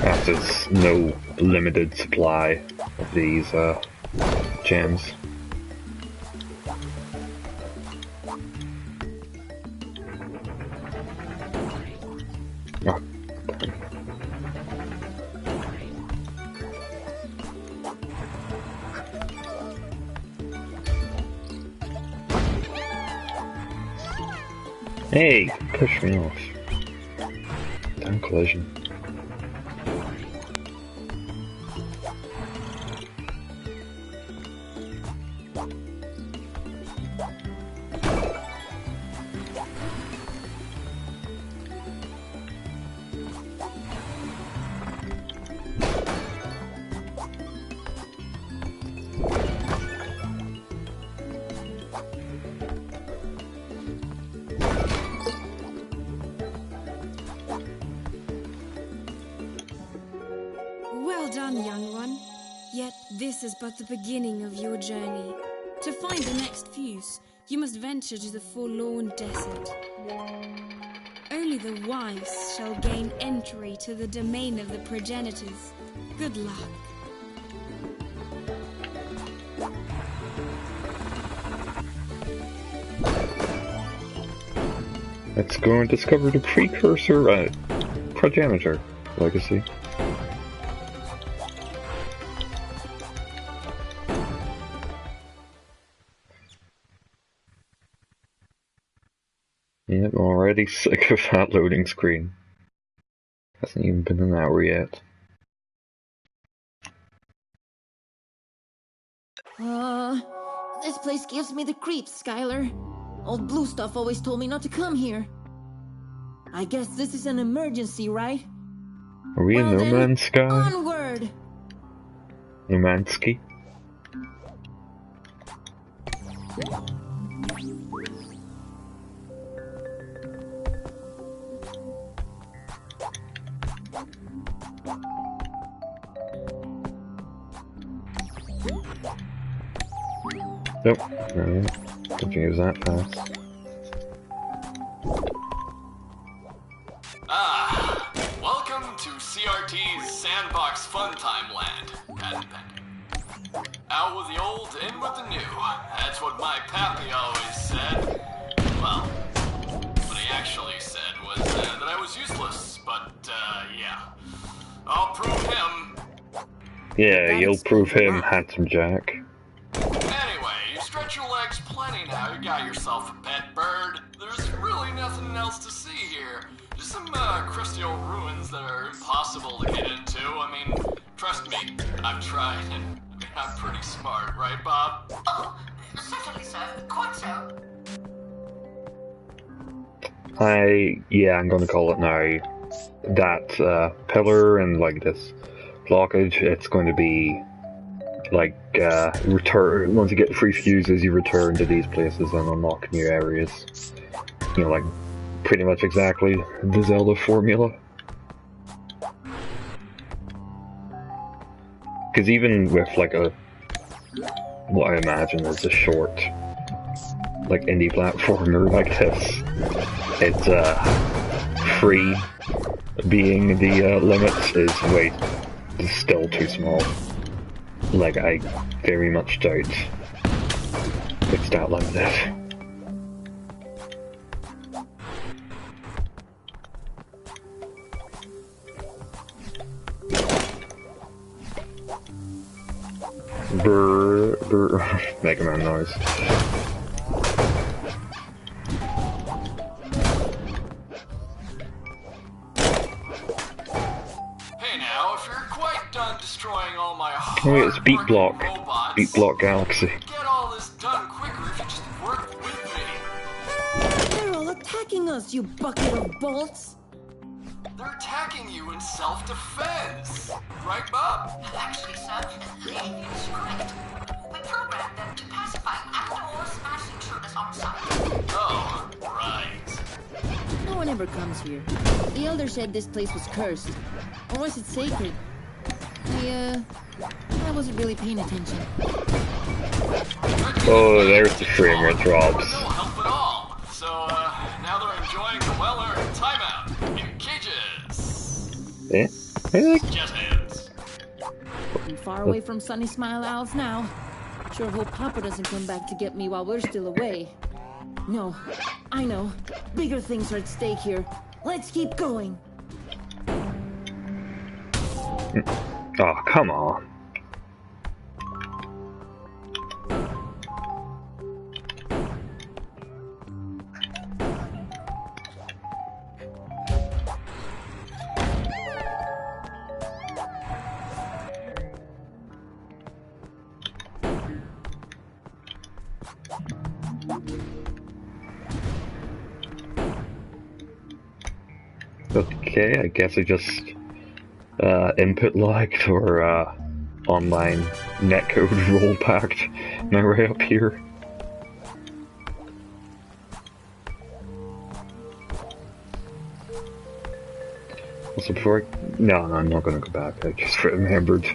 As there's no limited supply of these gems. Oh. Hey, push me off. Damn collision. Well done, young one. Yet this is but the beginning of your journey. To find the next fuse, you must venture to the forlorn desert. Only the wise shall gain entry to the domain of the progenitors. Good luck. Let's go and discover the precursor progenitor legacy. Yep, already sick of that loading screen. Hasn't even been an hour yet. This place gives me the creeps, Skylar. Old blue stuff always told me not to come here. I guess this is an emergency, right? Are we in No Man's Sky? Onward! No Man's Ski? Nope, no, don't think it was that fast. Welcome to CRT's Sandbox Funtime Land, patent pending. Out with the old, in with the new. That's what my pappy always said. Well, what he actually said was that I was useless, but, yeah. I'll prove him. Yeah, you'll prove him, Handsome Jack. Anyway, you stretch your legs plenty now. You got yourself a pet bird. There's really nothing else to see here. Just some crusty old ruins that are impossible to get into. I mean, trust me, I've tried, and I'm pretty smart, right, Bob? Oh, certainly, sir. Quite so. I'm gonna call it now. That pillar and like this blockage, it's going to be like, return, once you get the free fuses, you return to these places and unlock new areas. You know, like, pretty much exactly the Zelda formula. Because even with, like, what I imagine is a short, like, indie platformer like this, it's, free being the, limits is still too small. Like, I very much doubt it's that limited. Brr, brr, Mega Man noise. Hey now, if you're quite done destroying all my Oh wait, it's Beat Block. robots, Beat Block Galaxy. get all this done quicker if you just work with me. They're all attacking us, you bucket of bolts. They're attacking you in self-defense. Right, Bob? Actually, sir, it's correct. We programmed them to pacify and/or smash intruders on sight. Oh, right. No one ever comes here. The Elder said this place was cursed. Or was it sacred? I wasn't really paying attention. Oh, there's the frame rate drops. No help at all. So, now they're enjoying the well-earned timeout in cages. Eh? Eh? Just hands. I'm far away from Sunny Smile Owls now. Sure hope Papa doesn't come back to get me while we're still away. No, I know. Bigger things are at stake here. Let's keep going. Oh, come on. Okay, I guess I just input lagged or online netcode roll packed my way up here. Also, before no, I'm not going to go back. I just remembered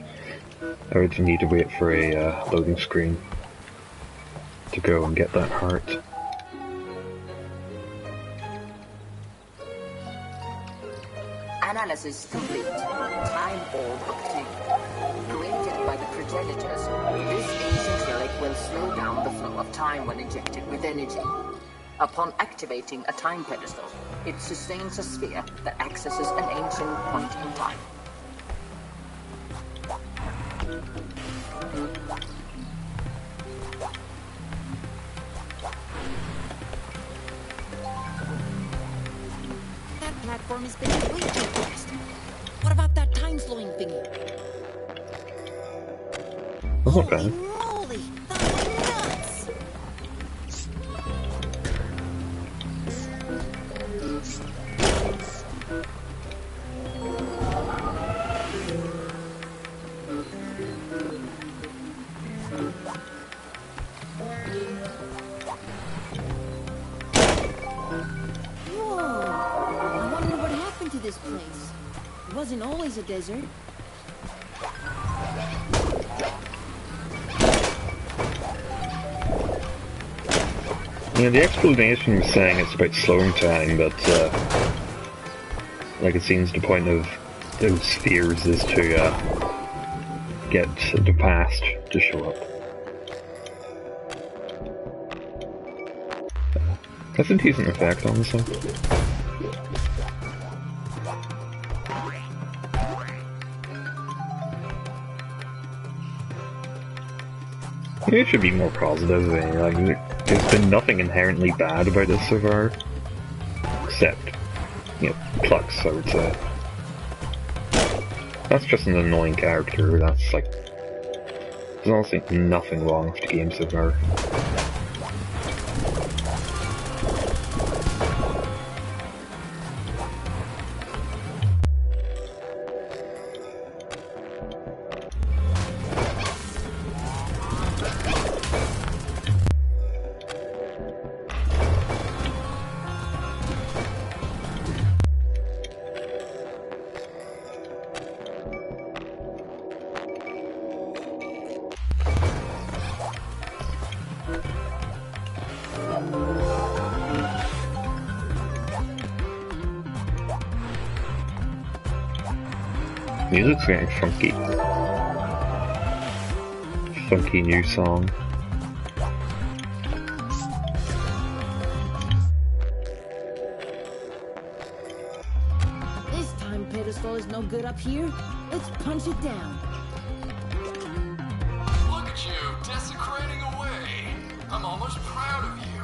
I would need to wait for a loading screen to go and get that heart. Analysis complete. Time orb obtained. Created by the progenitors, this ancient relic will slow down the flow of time when injected with energy. Upon activating a time pedestal, it sustains a sphere that accesses an ancient point in time. That platform is spinning way too fast. What about that time-slowing thingy? Okay. Holy moly! That's nuts! Whoa! I wonder what happened to this place. It wasn't always a desert. Yeah, the explanation was saying it's about slowing time, but like it seems the point of those spheres is to get the past to show up. That's a decent effect, honestly. Maybe it should be more positive. Like, there's been nothing inherently bad about this so far, except, you know, Plux, I would say. That's just an annoying character. That's like, there's honestly nothing wrong with the game so far. Music's getting funky. Funky new song. This time pedestal is no good up here. Let's punch it down. Look at you, desecrating away. I'm almost proud of you.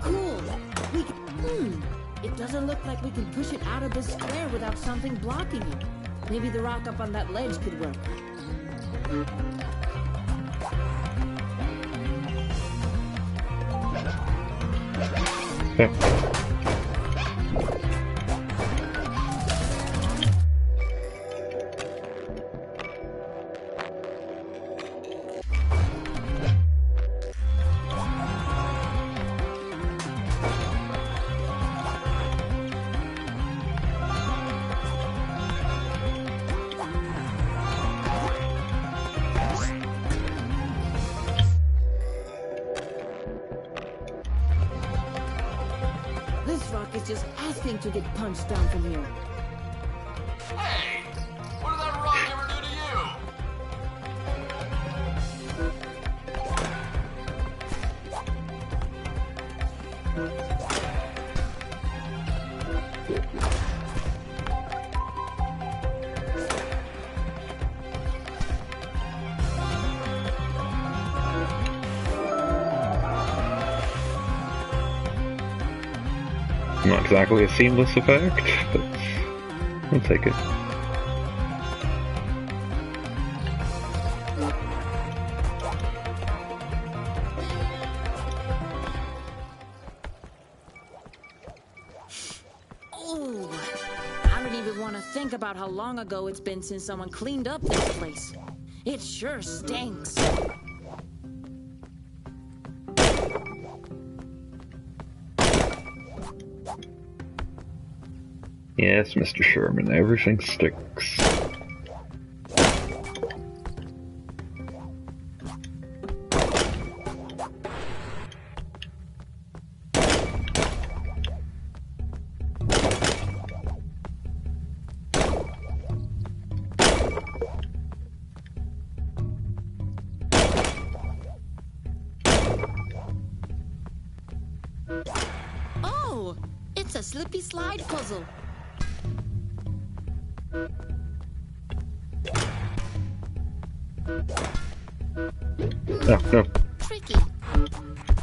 Cool. We can, It doesn't look like we can push it out of this square without something blocking it. Maybe the rock up on that ledge could work. Yeah. This rock is just asking to get punched down from here. Hey, what did that rock ever do to you? Not exactly a seamless effect, but I'll take it. Oh, I don't even want to think about how long ago it's been since someone cleaned up this place. It sure stinks. Yes, Mr. Sherman, everything stinks. Oh, it's a slippy slide puzzle. Oh, no. Tricky.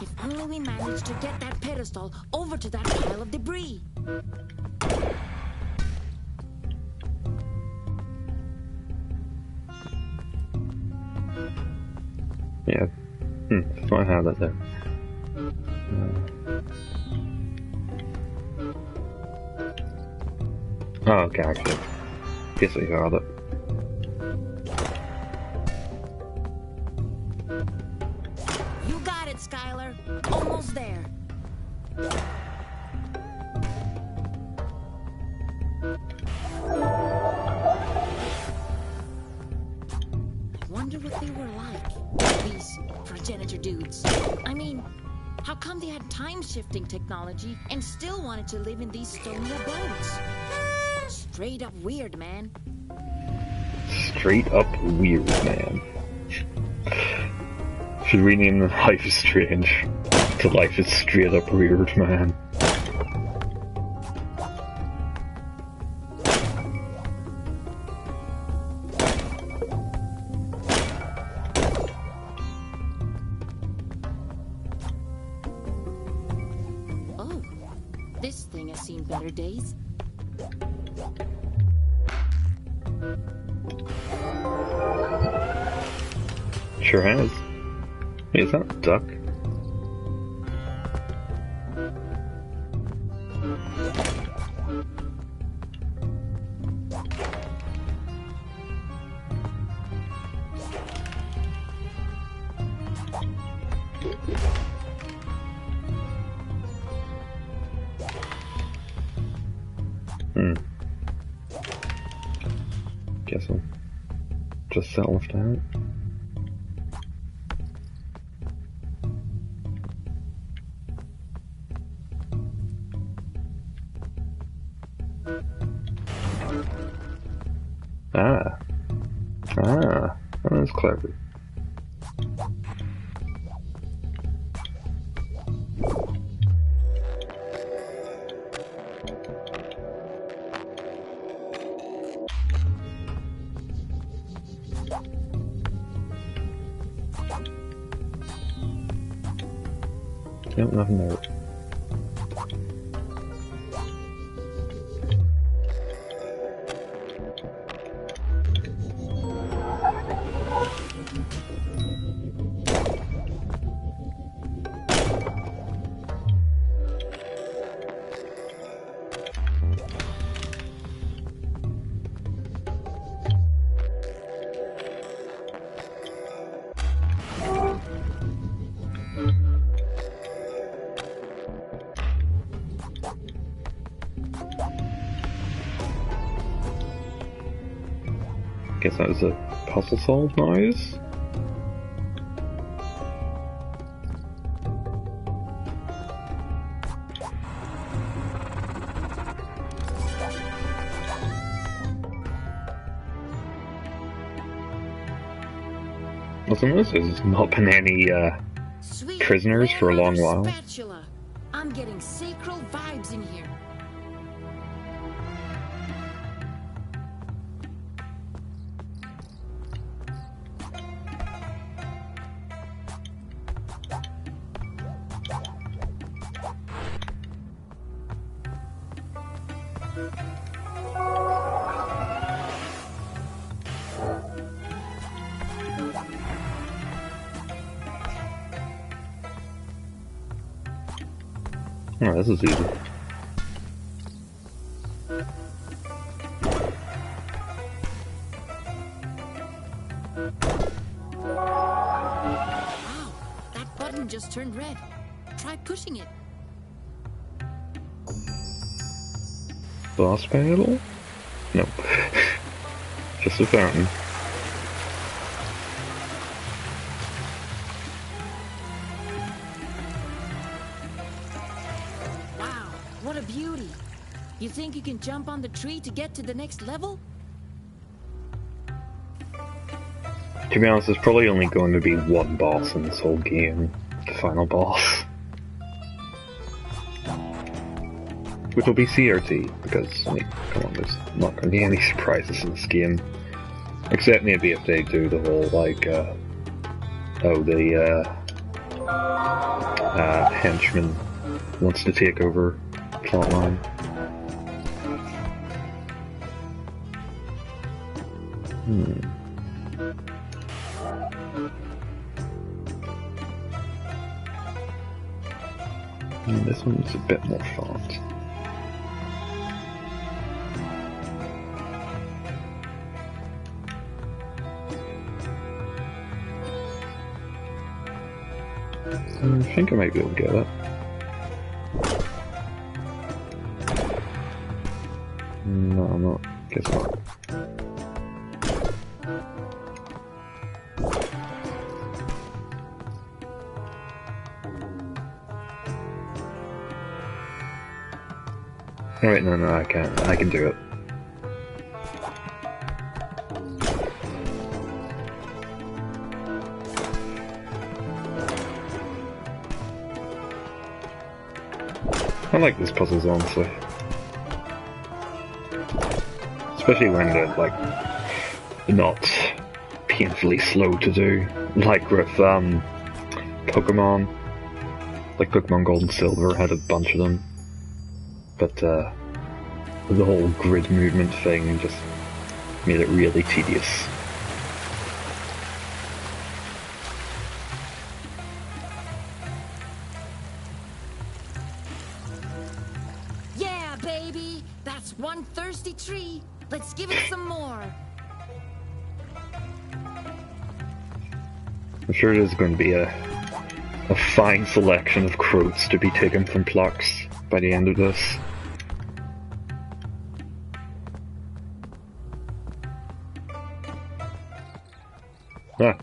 If only we managed to get that pedestal over to that pile of debris. Yeah. So I have that there. Oh, okay, actually. Guess I got it. You got it, Skylar. Almost there. Wonder what they were like, these progenitor dudes. I mean, how come they had time-shifting technology and still wanted to live in these stony abodes? Straight up weird, man. Straight up weird, man. Should we name them Life is Strange to Life is Straight Up Weird, man? Oh, this thing has seen better days. Sure has. Wait, is that a duck? Guess I'll just set left out. Ah. That's clever. Nope, nothing there. Guess that was a puzzle solved noise. Listen, this has not been any Sweet, prisoners for a long while. Spatula. I'm getting sacral vibes in here. Oh, this is easy. Wow, that button just turned red. Try pushing it. Boss battle? Nope. Just a fountain. Wow, what a beauty. You think you can jump on the tree to get to the next level? To be honest, there's probably only going to be one boss in this whole game. The final boss. Which will be CRT, because, I mean, come on, there's not going to be any surprises in this game. Except maybe if they do the whole, like, henchman wants to take over plotline. This one's a bit more font. I think I might be able to get it. No, I'm not. Guess not. Oh wait, no, I can't. I can do it. I like these puzzles, honestly. Especially when they're, like, not painfully slow to do. Like with, Pokemon. Like Pokemon Gold and Silver had a bunch of them. But, the whole grid movement thing just made it really tedious. Yeah, baby! That's one thirsty tree. Let's give it some more. I'm sure there's going to be a fine selection of quotes to be taken from Plux by the end of this. Ah.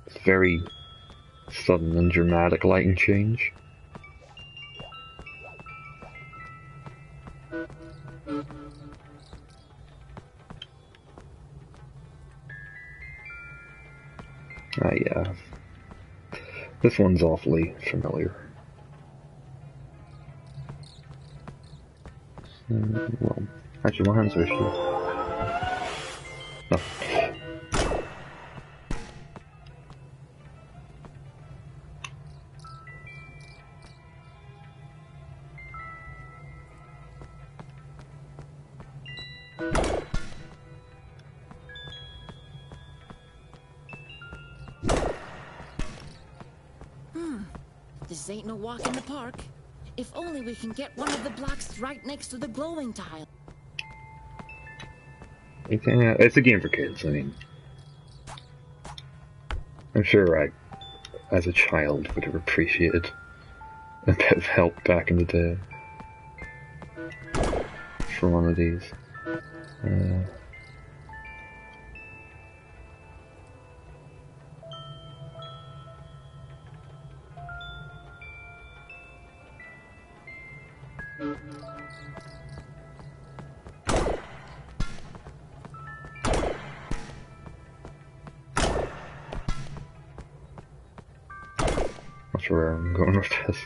It's very sudden and dramatic lighting change. Yeah. This one's awfully familiar. Well, actually, my hands are issues. Oh. This ain't no walk in the park. If only we can get one of the blocks right next to the glowing tile. It's a game for kids, I mean. I'm sure I, as a child, would have appreciated a bit of help back in the day. For one of these. Not sure where I'm going with this.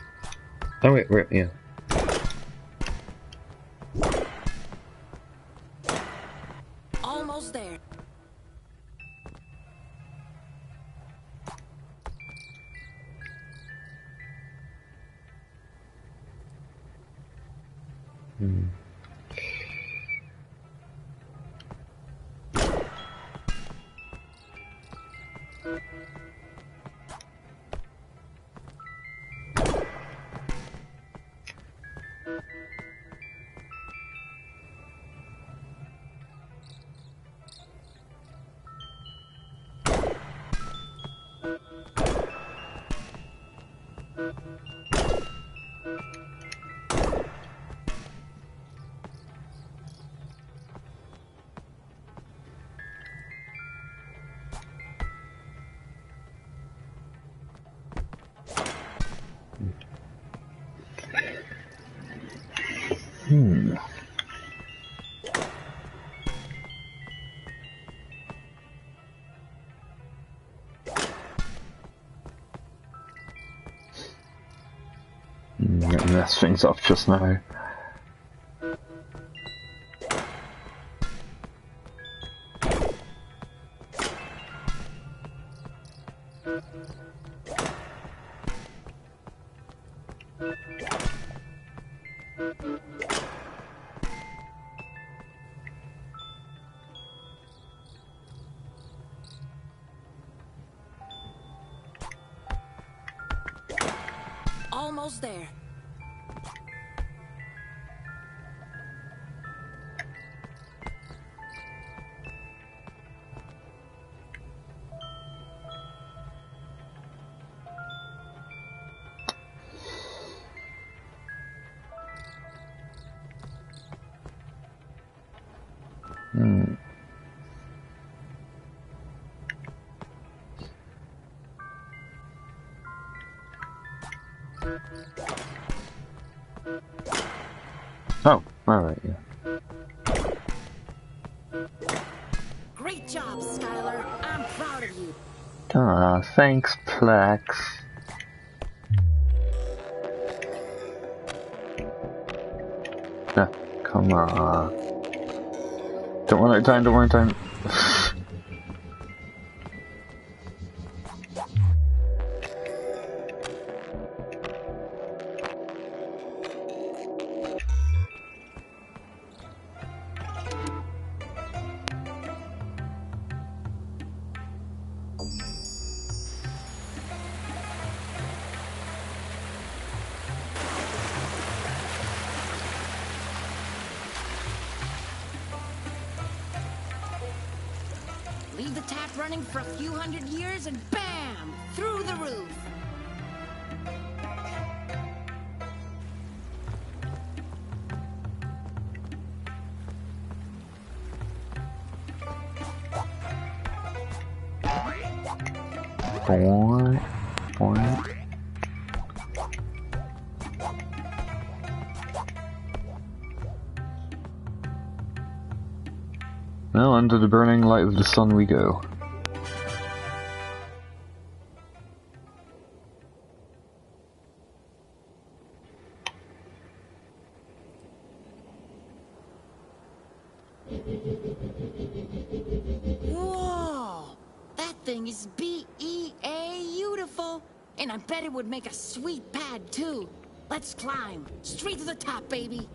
Oh wait, yeah. Almost there. Mess things up just now. Almost there. Oh, alright, yeah. Great job, Skylar. I'm proud of you. Ah, thanks, Plux. Come on. Don't run out of time, don't run out of time. Leave the tap running for a few hundred years and bam! Through the roof! Well, under the burning light of the sun we go. thing is beautiful. And I bet it would make a sweet pad, too. Let's climb. Straight to the top, baby.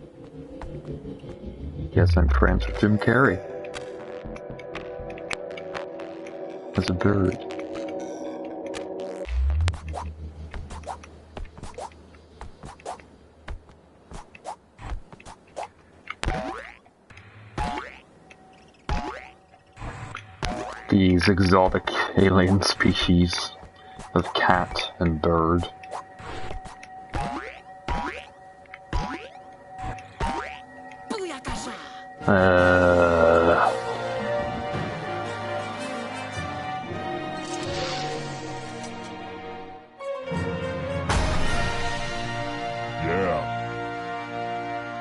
Yes, I'm friends with Jim Carrey. As a bird. These exotic alien species of cat and bird.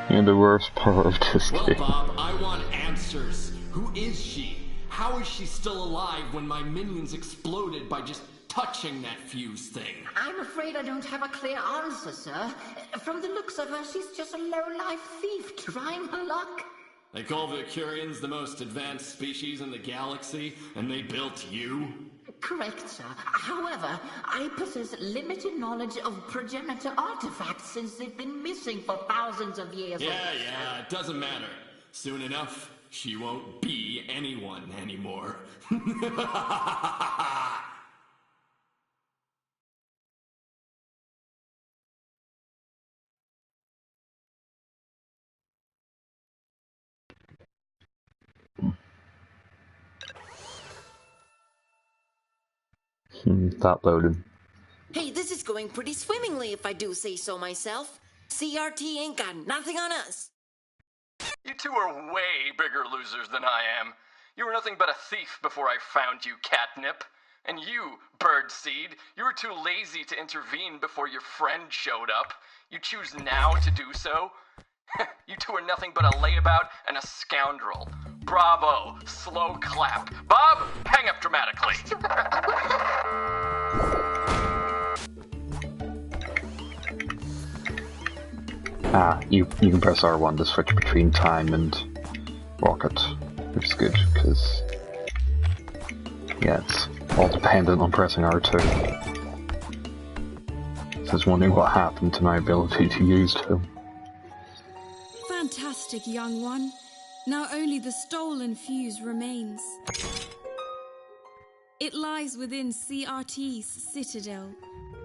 And the worst part of this Well, game. Bob, I want answers. Who is she? How is she still alive when my minions exploded by just touching that fuse thing? I'm afraid I don't have a clear answer, sir. From the looks of her, she's just a low-life thief trying her luck. They call Vicurians the most advanced species in the galaxy, and they built you? Correct, sir. However, I possess limited knowledge of progenitor artifacts since they've been missing for thousands of years. Yeah, it doesn't matter. Soon enough, she won't be anyone anymore. Stop loading. Hey, this is going pretty swimmingly if I do say so myself. CRT ain't got nothing on us. You two are way bigger losers than I am. You were nothing but a thief before I found you, Catnip. And you, Birdseed, you were too lazy to intervene before your friend showed up. You choose now to do so? You two are nothing but a layabout and a scoundrel. Bravo! Slow clap. Bob, hang up dramatically. You can press R1 to switch between time and rocket, which is good, because, yeah, it's all dependent on pressing R2. So I was wondering what happened to my ability to use 2. Fantastic, young one. Now only the stolen fuse remains. It lies within CRT's citadel.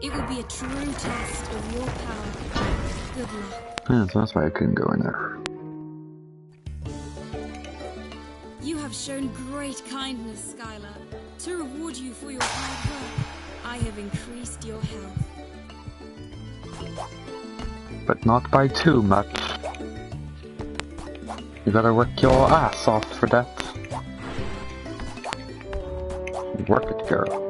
It will be a true test of your power. Good luck. Yeah, so that's why I couldn't go in there. You have shown great kindness, Skylar. To reward you for your hard work, I have increased your health. But not by too much. You gotta work your ass off for that. Work it, girl.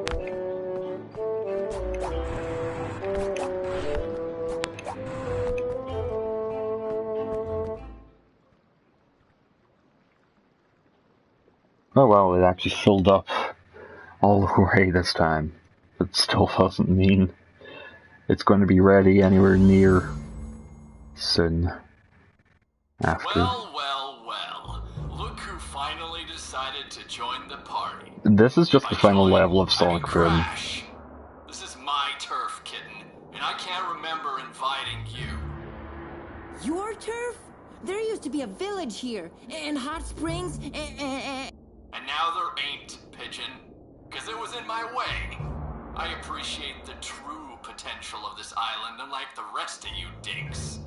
Oh well, it actually filled up all the way this time. It still doesn't mean it's going to be ready anywhere near soon after. Well. Look who finally decided to join the party. This is just the By final join, level of I mean Sonic Boom. Crash. This is my turf, kitten, and I can't remember inviting you. Your turf? There used to be a village here, and hot springs, And now there ain't, Pigeon, because it was in my way. I appreciate the true potential of this island, unlike the rest of you dinks.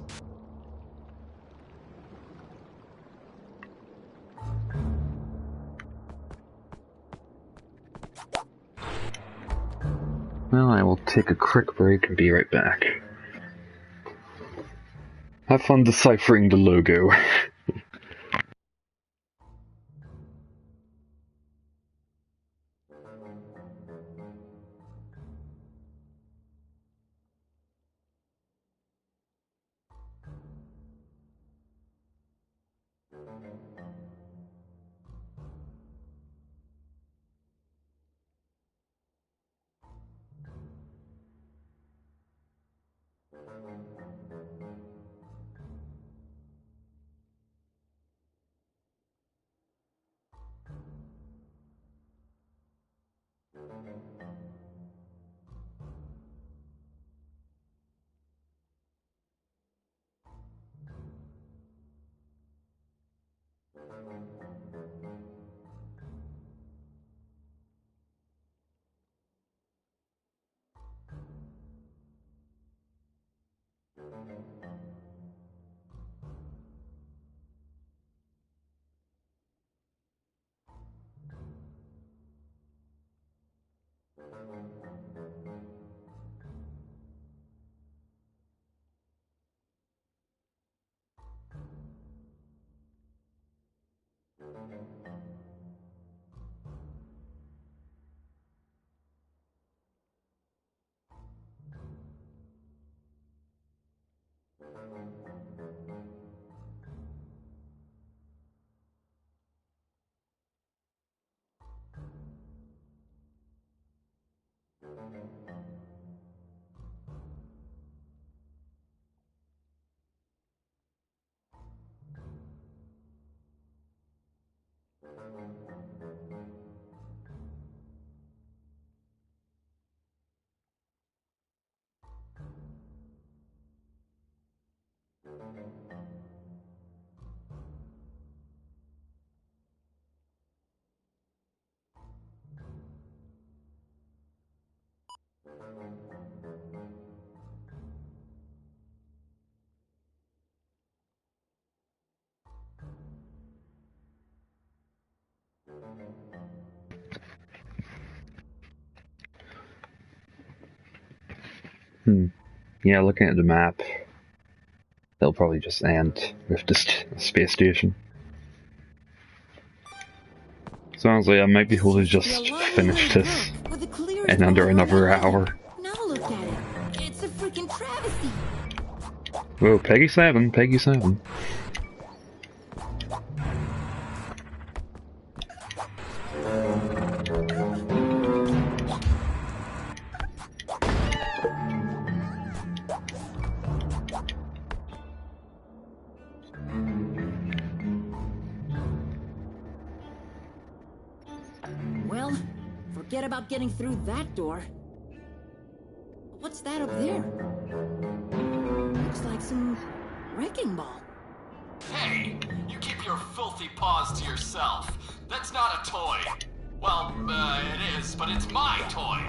Well, I will take a quick break and be right back. Have fun deciphering the logo. Yeah, looking at the map, they'll probably just end with the space station. So honestly, I might be able to just finish this in under another hour. Now look at it. It's a freaking travesty. Whoa, Peggy 7, Peggy 7. Well, forget about getting through that door. What's that up there? Looks like some wrecking ball. Hey, you keep your filthy paws to yourself. That's not a toy. Well, it is, but it's my toy.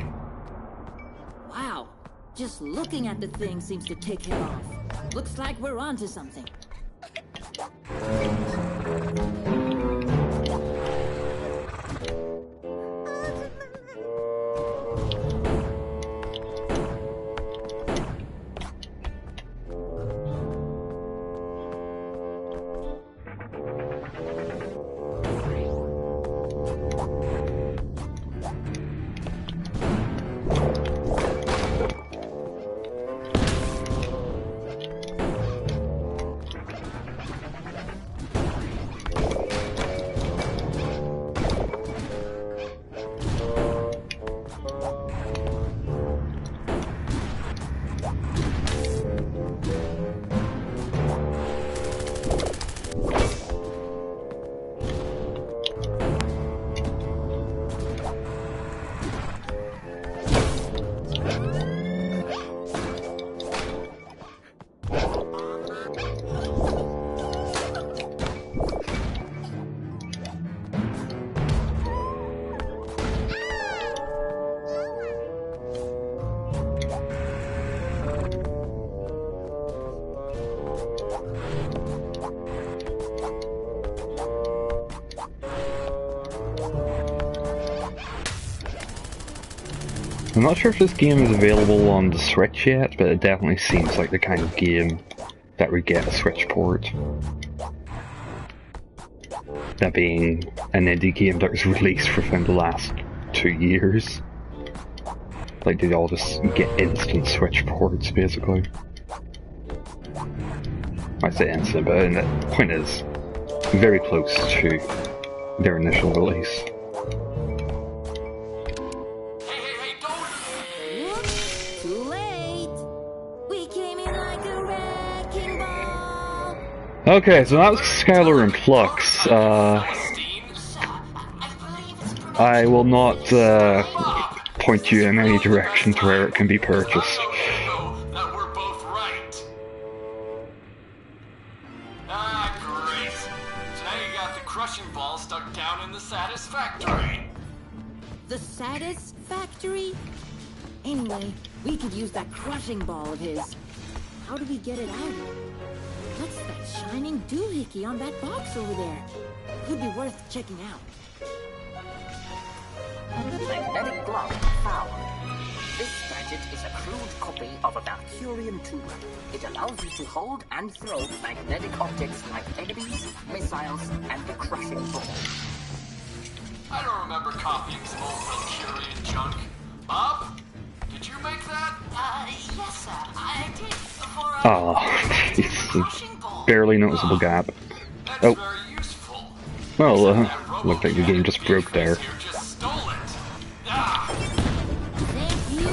Wow, just looking at the thing seems to tick him off. Looks like we're onto something. I'm not sure if this game is available on the Switch yet, but it definitely seems like the kind of game that would get a Switch port. That being an indie game that was released within the last 2 years. Like, they all just get instant Switch ports, basically. I say instant, but the point is, very close to their initial release. Okay, so that was Skylar and Plux. I will not point you in any direction to where it can be purchased. That we're both right. Ah, great. So now you got the crushing ball stuck down in the Satisfactory. The Satisfactory? Anyway, we could use that crushing ball of his. How do we get it out? What's that shining doohickey on that box over there? Could be worth checking out. Magnetic glove found. This gadget is a crude copy of a Valkyrian tube. It allows you to hold and throw magnetic objects like enemies, missiles, and the crushing ball. I don't remember copying some old Valkyrian junk. Bob? Did you make that? Yes, sir. I did. Oh, jeez. Barely noticeable gap. That's Oh. very useful. Well, looked like the game just broke there. You just stole it. Ah! Thank you,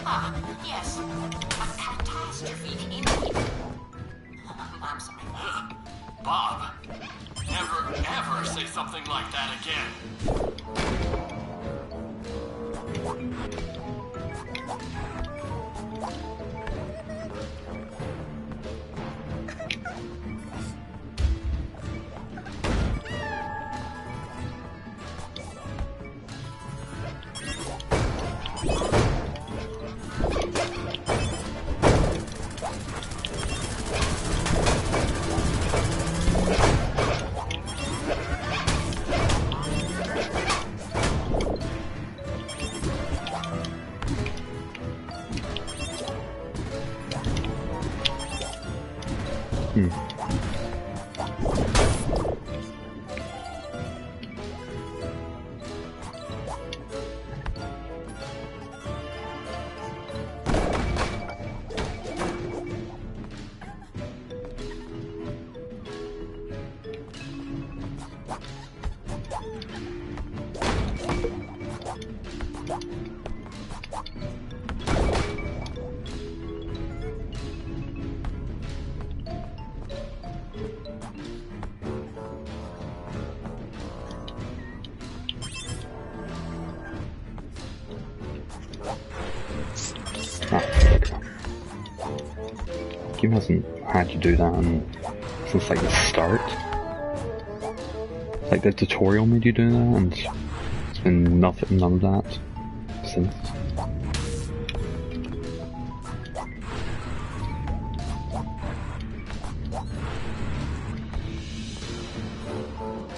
Bob. Yes. A catastrophe indeed. I'm sorry. Bob, never ever say something like that again. Game hasn't had to do that since like the start. Like the tutorial made you do that, and it's been none of that since.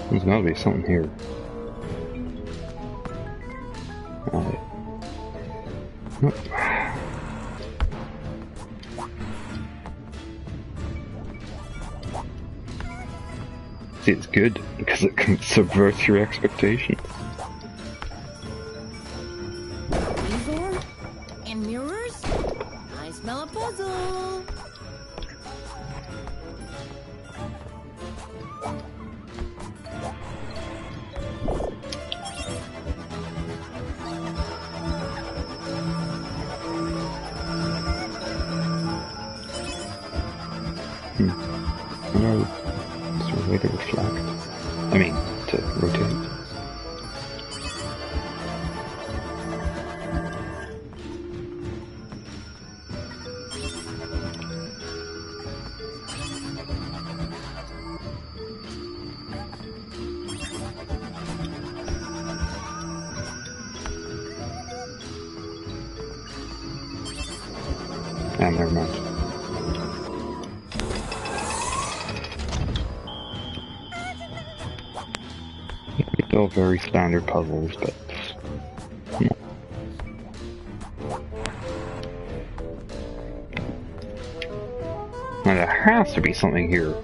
There's gotta be something here. Alright. Nope. See, it's good, because it can subvert your expectations. Razor? And mirrors? I smell a puzzle! No. Is there a way to reflect? I mean, to rotate. Ah, never mind. Still very standard puzzles, but now there has to be something here.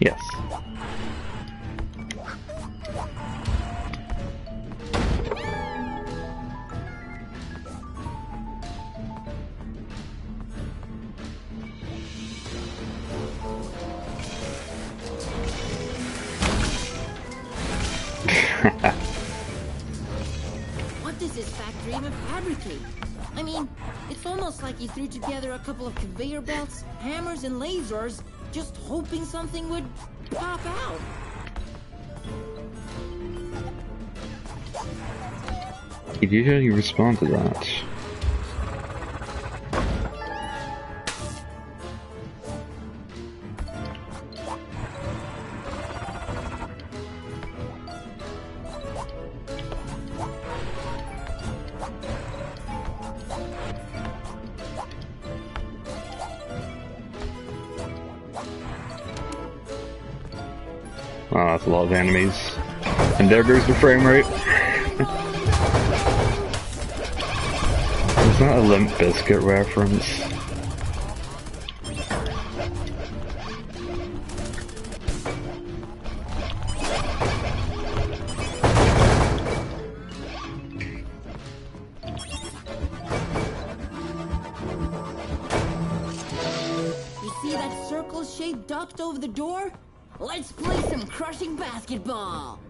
Yes. What does this factory even fabricate? I mean, it's almost like he threw together a couple of conveyor belts, hammers, and lasers, just hoping something would pop out. He'd usually respond to that. Oh, that's a lot of enemies. And there goes the frame rate. Is that a Limp Bizkit reference? You see that circle-shaped duct over the door? Let's play some crushing basketball!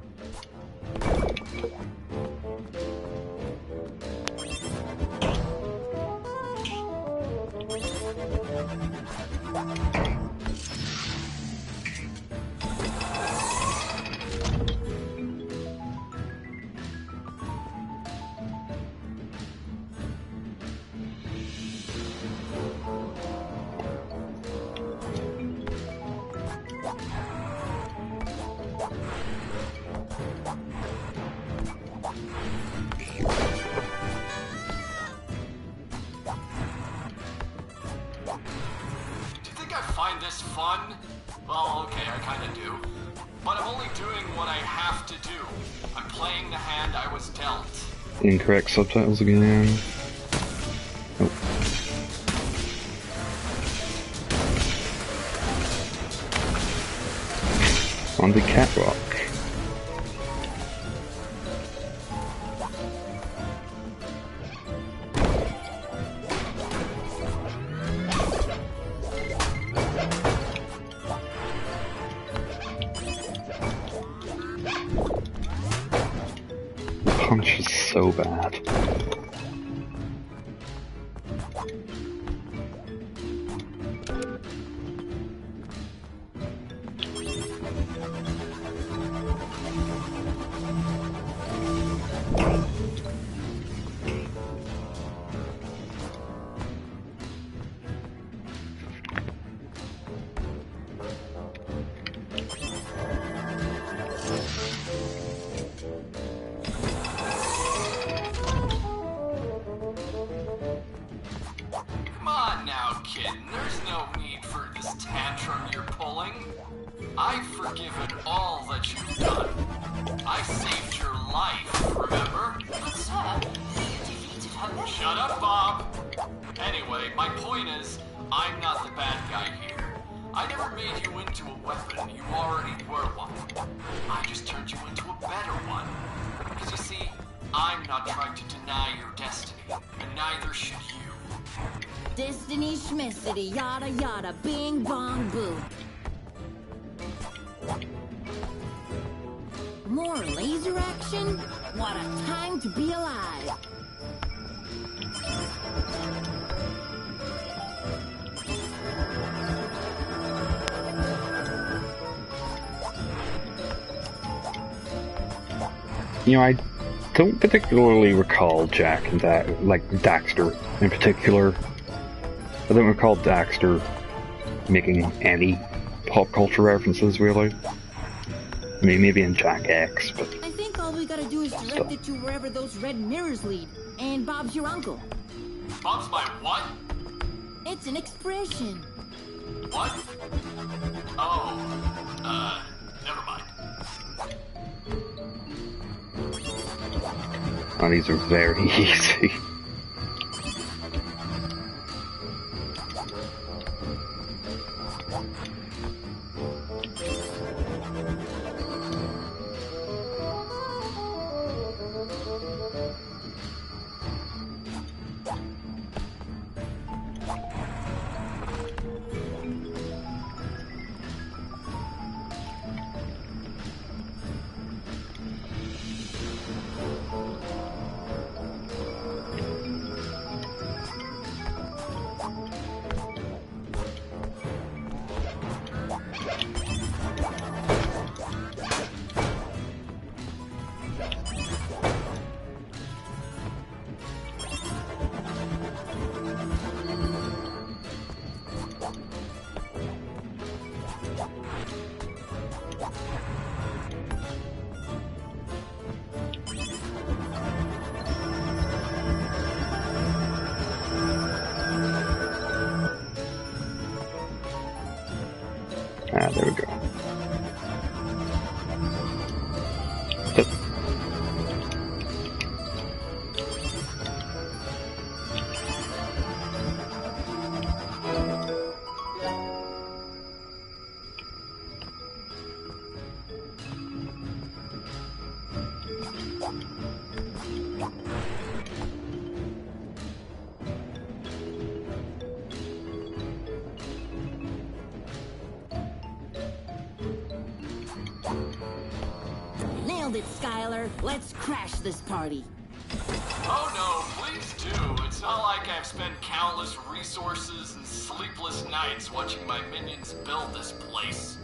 Fun? Well, okay, I kinda do. But I'm only doing what I have to do. I'm playing the hand I was dealt. Incorrect subtitles again. Oh. On the catwalk. punch is so bad. Come on now, kid. There's no need for this tantrum you're pulling. I've forgiven all that you've done. I saved your life, remember? But sir, you defeated her. Shut up, Bob. Anyway, my point is, I'm not the bad guy here. I never made you into a weapon. You already were one. I just turned you into a better one. Because you see, I'm not trying to deny your destiny, and neither should you. Destiny schmissity, yada yada, bing bong boo. More laser action? What a time to be alive. You know, I don't particularly recall Jack and like Daxter in particular. I don't recall Daxter making any pop culture references, really. I mean, maybe in Jack X, but... I think all we gotta do is direct it to wherever those red mirrors lead. And Bob's your uncle. Bob's my what? It's an expression. What? Oh, never mind. Oh, these are very easy. Ah, there we go. Yep. Nailed it, Skylar. Let's crash this party. Oh no, please do. It's not like I've spent countless resources and sleepless nights watching my minions build this place.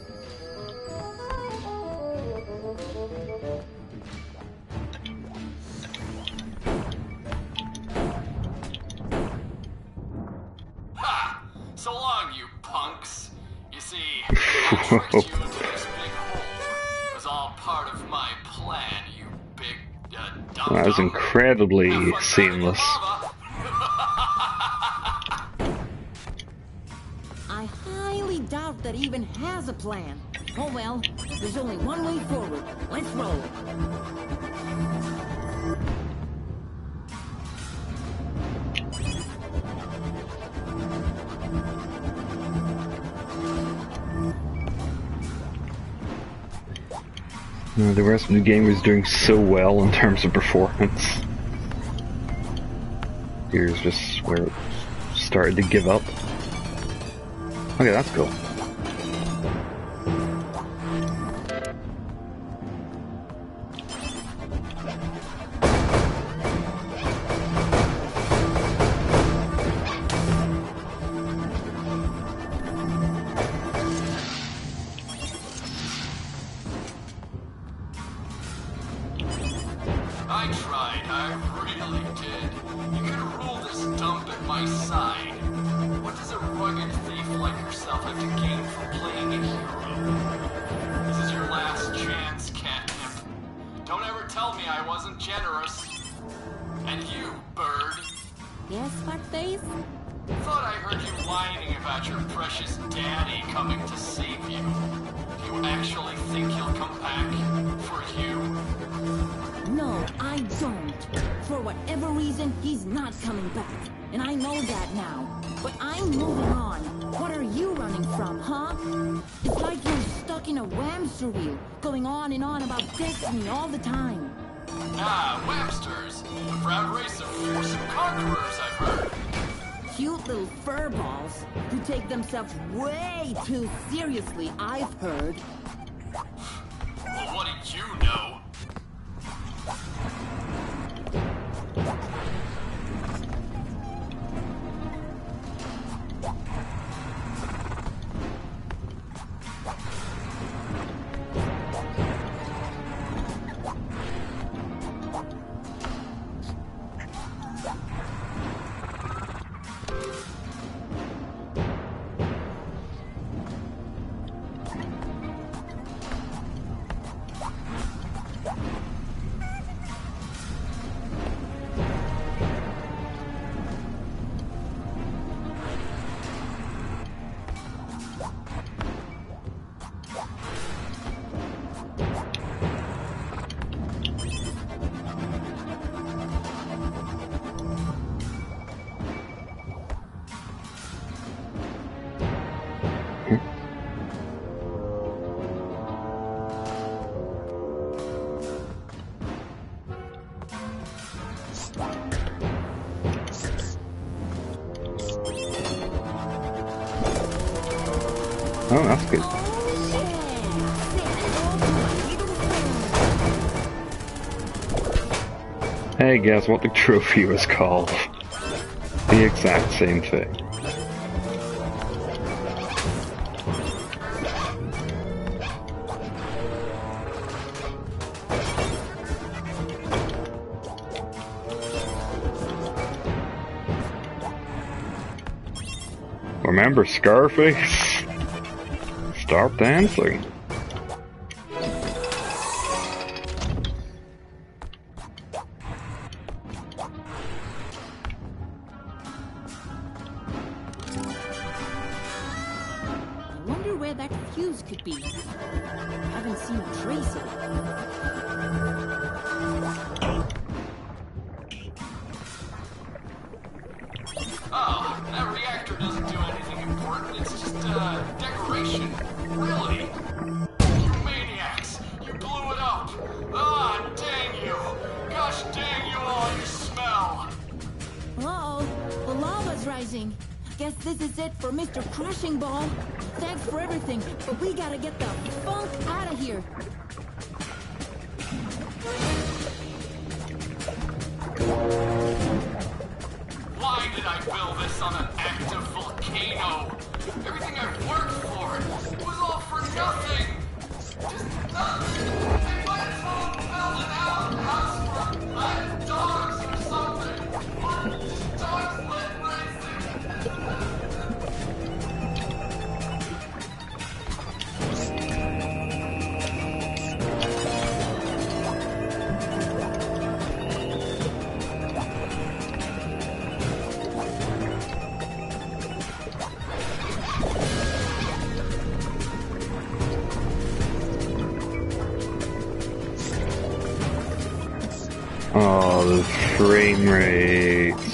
Ha! So long, you punks. You see, I tricked you into this big hole. It was all part of my plan, you big dumb. That was incredibly seamless. I highly doubt that even has a plan. Oh well, there's only one way forward. Let's roll. The rest of the game was doing so well in terms of performance. Here's just where it started to give up. Okay, that's cool. I tried. I really did. You could have ruled this dump at my side. What does a rugged thief like yourself have to gain from playing a hero? This is your last chance, Catnip. Don't ever tell me I wasn't generous. And you, Bird. Yes, Fuckface? Thought I heard you whining about your precious daddy coming to save you. Do you actually think he'll come back? For you? No, I don't. For whatever reason, he's not coming back. And I know that now. But I'm moving on. What are you running from, huh? It's like you're stuck in a hamster wheel, going on and on about destiny all the time. Ah, Websters. A proud race of fearsome conquerors, I've heard. Cute little furballs who take themselves way too seriously, I've heard. Well, what do you know? Oh, that's good. Hey, guess what the trophy was called? The exact same thing. Remember Scarface? Stop dancing. I wonder where that fuse could be. Haven't seen a trace of it. Oh, that reactor doesn't do anything important. It's just, decoration. Really? You maniacs! You blew it up! Ah, dang you! Gosh dang you all, you smell! Uh-oh, the lava's rising. Guess this is it for Mr. Crushing Ball. Thanks for everything, but we gotta get the funk out of here. Why did I build this on an active volcano? Everything I've worked for was all for nothing! Just, I might as well build an outhouse for my dogs or something! Or dogs let racing! Oh, the frame rates.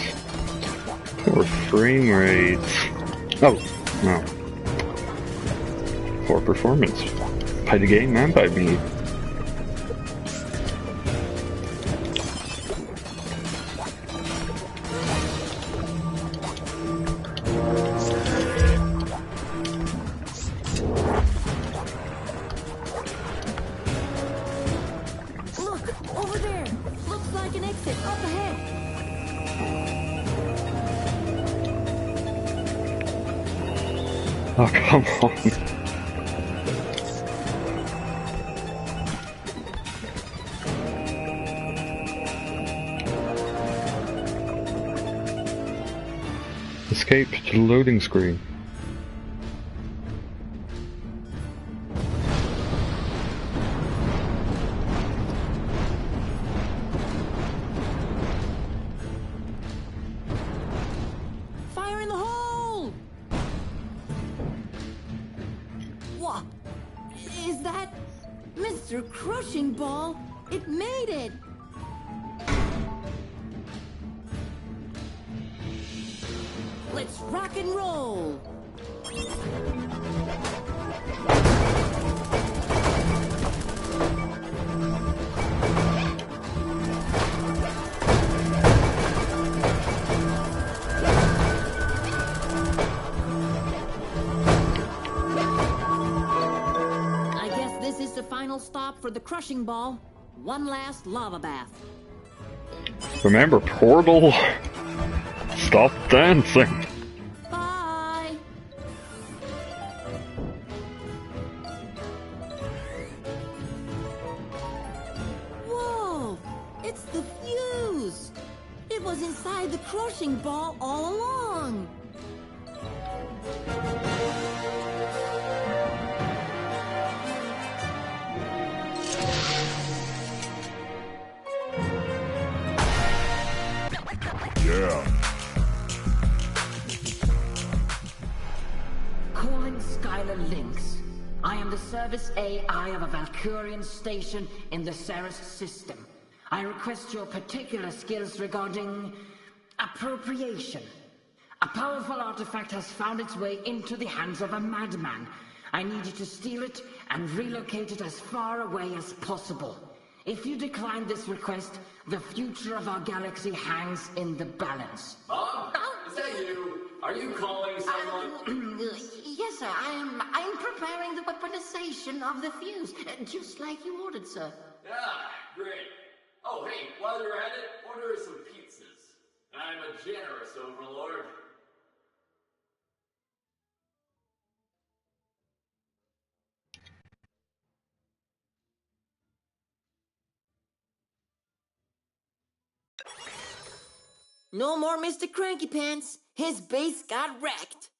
Poor frame rates. Oh, no. Poor performance. By the game and by me. Look, over there. Looks like an exit up ahead. Oh, come on. Escape to the loading screen. Fire in the hole! What? Is that Mr. Crushing Ball? It made it! Let's rock and roll! I guess this is the final stop for the Crushing Ball. One last lava bath. Remember, Portal? Stop dancing! Bye! Whoa! It's the fuse! It was inside the Crushing Ball all along! Yeah. Calling Skylar Plux. I am the service AI of a Valkyrian station in the Ceres system. I request your particular skills regarding appropriation. A powerful artifact has found its way into the hands of a madman. I need you to steal it and relocate it as far away as possible. If you decline this request, the future of our galaxy hangs in the balance. Bob? Is that you? Are you calling someone? Yes, sir. I'm preparing the weaponization of the fuse, just like you ordered, sir. Ah, great. Oh, hey, while you're at it, order some pizzas. I'm a generous overlord. No more Mr. Cranky Pants. His base got wrecked.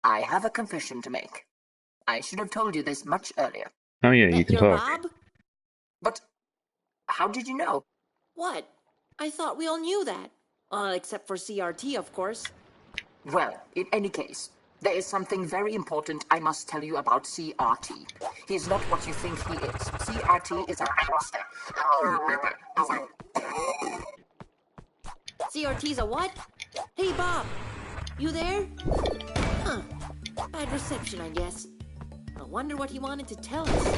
I have a confession to make. I should have told you this much earlier. Oh yeah, you That can your talk. Bob? But how did you know? What? I thought we all knew that. Except for CRT, of course. Well, in any case, there is something very important I must tell you about CRT. He is not what you think he is. CRT is a monster. CRT's a what? Hey, Bob. You there? Huh. Bad reception, I guess. I wonder what he wanted to tell us.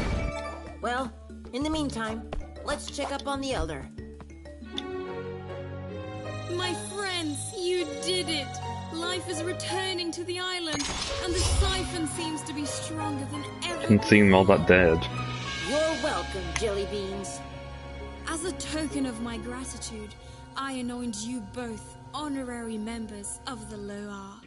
Well, in the meantime, let's check up on the Elder. My friends, you did it! Life is returning to the island, and the siphon seems to be stronger than ever. Didn't seem all that dead. You're welcome, Jelly Beans. As a token of my gratitude, I anoint you both honorary members of the Loa.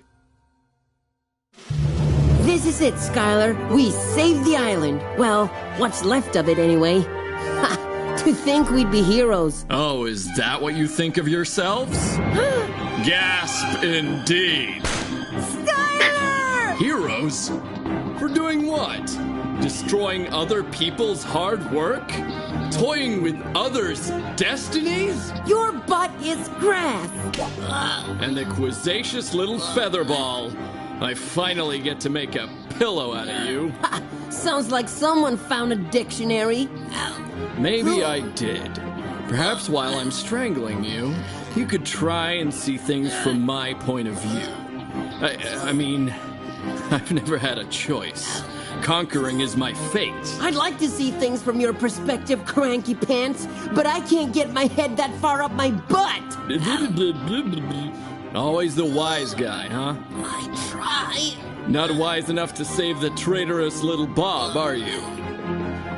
This is it, Skylar. We saved the island. Well, what's left of it anyway. Ha! To think we'd be heroes. Oh, is that what you think of yourselves? Gasp indeed. Skylar! Heroes? For doing what? Destroying other people's hard work? Toying with others' destinies? Your butt is grass. And the quizzacious little featherball. I finally get to make a pillow out of you. Sounds like someone found a dictionary. Maybe I did. Perhaps while I'm strangling you, you could try and see things from my point of view. I mean, I've never had a choice. Conquering is my fate. I'd like to see things from your perspective, Cranky Pants, but I can't get my head that far up my butt. Always the wise guy, huh? I try. Not wise enough to save the traitorous little Bob, are you?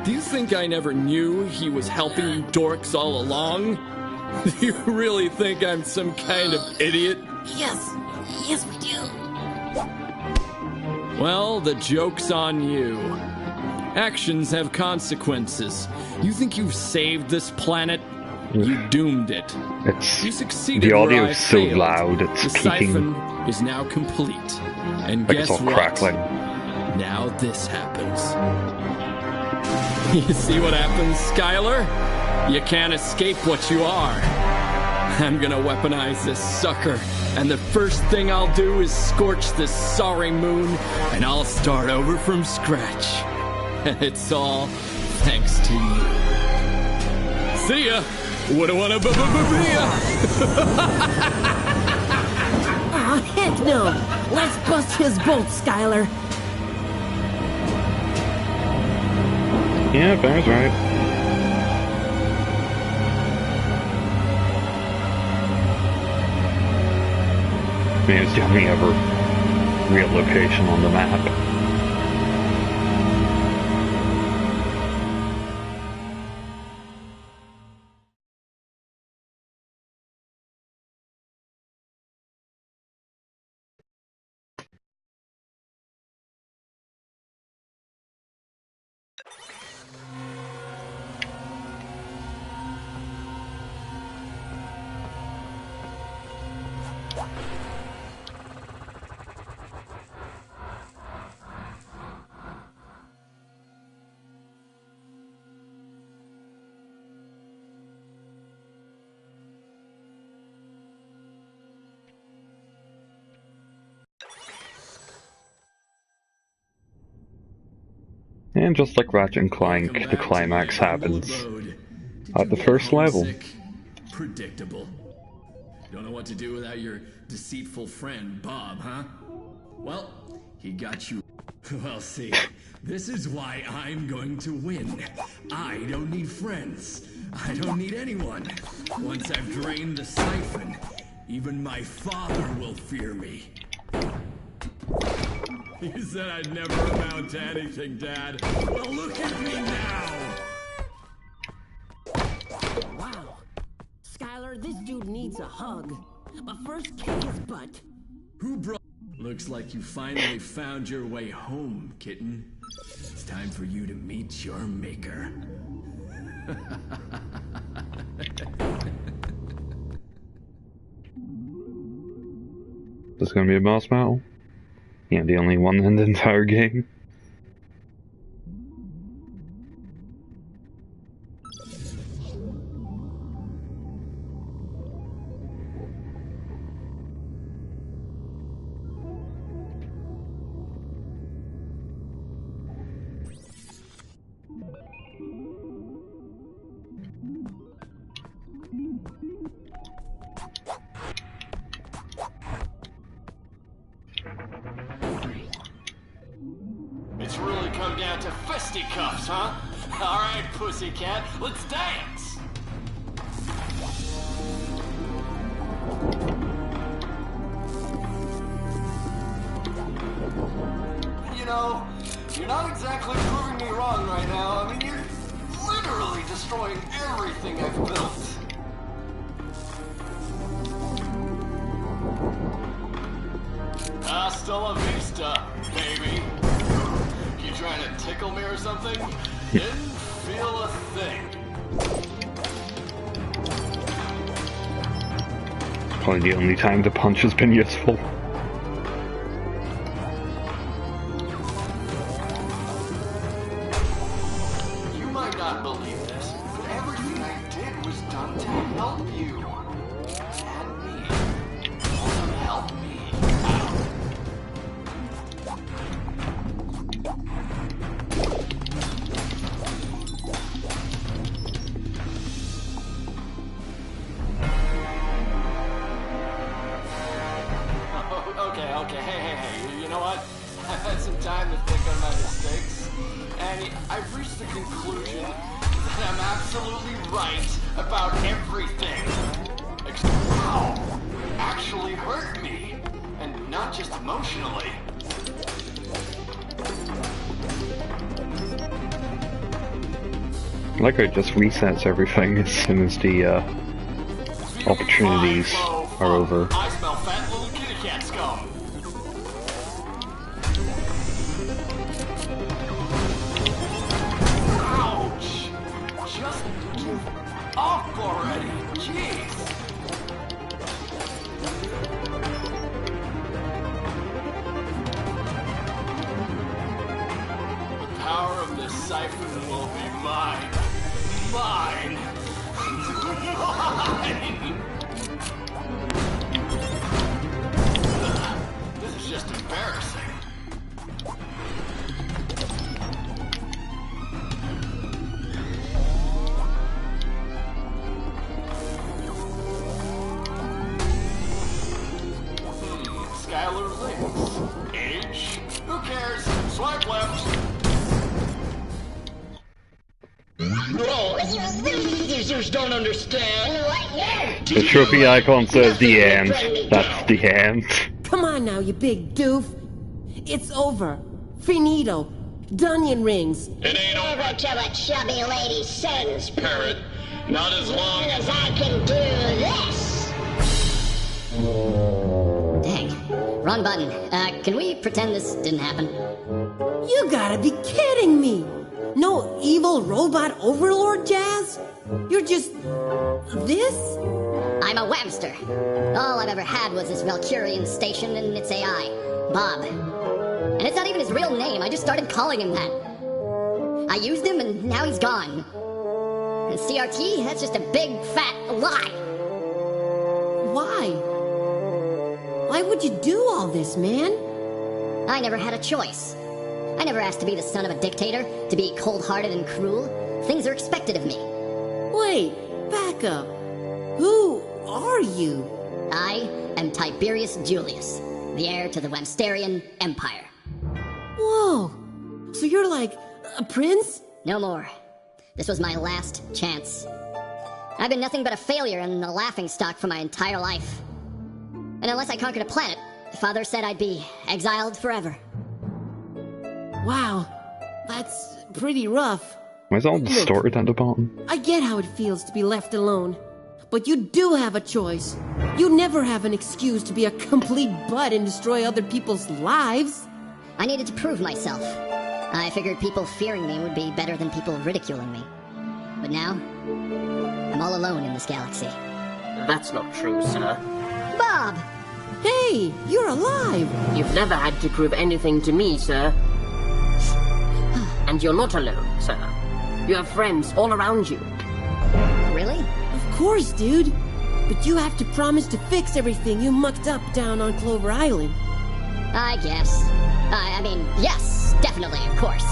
Do you think I never knew he was helping you dorks all along? Do you really think I'm some kind of idiot? Yes we do. Well, the joke's on you. Actions have consequences. You think you've saved this planet? You doomed it. It's You succeeded the where audio I is so failed. loud, it's The peaking. siphon is now complete. And Like guess it's all what? crackling. Now this happens. You see what happens, Skylar? You can't escape what you are. I'm gonna weaponize this sucker, and the first thing I'll do is scorch this sorry moon, and I'll start over from scratch. And it's all thanks to you. See ya! Woulda wanna be ya! Ah, heck no! Let's bust his bolt, Skylar. Yeah, Bear's right. I mean, it's the only ever real location on the map. And just like Ratchet and Clank, the climax happens at the first level. Predictable. Don't know what to do without your deceitful friend, Bob, huh? Well, he got you. Well, see, this is why I'm going to win. I don't need friends. I don't need anyone. Once I've drained the siphon, even my father will fear me. You said I'd never amount to anything, Dad. Well, look at me now! Wow. Skylar, this dude needs a hug. But first, kick his butt. Who brought... Looks like you finally found your way home, kitten. It's time for you to meet your maker. This is gonna be a boss battle? Yeah, the only one in the entire game. It's really come down to fisticuffs, huh? Alright, pussycat, let's dance! You know, you're not exactly proving me wrong right now. I mean, you're literally destroying everything I've built. Hasta la vista, baby. You trying to tickle me or something? Didn't feel a thing. Probably the only time the punch has been useful. You might not believe this, but everything I did was done to help you. And me. Also help me. Okay, hey, you know what? I've had some time to think on my mistakes, and I've reached the conclusion that I'm absolutely right about everything. Wow! Actually hurt me, and not just emotionally. Like it just resets everything as soon as the opportunities are over. I smell fat little kitty cat scum. Ouch! Just give off already. Jeez. The power of this siphon will be mine. Mine. Mine. This is just embarrassing. Skylar Plux. Age? Who cares? Swipe left. No, users don't understand. The trophy icon says the end. That's the end. Come on now, you big doof. It's over. Finito. Dunyan rings. It ain't over till a chubby lady sends, parrot. Not as long as I can do this. Dang. Wrong button. Can we pretend this didn't happen? You gotta be kidding me. No evil robot overlord jazz? You're just... this? I'm a whamster. All I've ever had was this Valkyrian station and its AI, Bob. And it's not even his real name, I just started calling him that. I used him and now he's gone. And CRT, that's just a big fat lie. Why? Why would you do all this, man? I never had a choice. I never asked to be the son of a dictator, to be cold-hearted and cruel. Things are expected of me. Wait, back up. Who are you? I am Tiberius Julius, the heir to the Wamsterian Empire. Whoa! So you're like a prince? No more. This was my last chance. I've been nothing but a failure and a laughingstock for my entire life. And unless I conquered a planet, Father said I'd be exiled forever. Wow, that's pretty rough. Why is all distorted at the bottom? I get how it feels to be left alone. But you do have a choice. You never have an excuse to be a complete butt and destroy other people's lives. I needed to prove myself. I figured people fearing me would be better than people ridiculing me. But now, I'm all alone in this galaxy. That's not true, sir. Bob! Hey, you're alive! You've never had to prove anything to me, sir. And you're not alone, sir. You have friends all around you. Really? Of course, dude. But you have to promise to fix everything you mucked up down on Clover Island. I guess. I mean, yes, definitely, of course.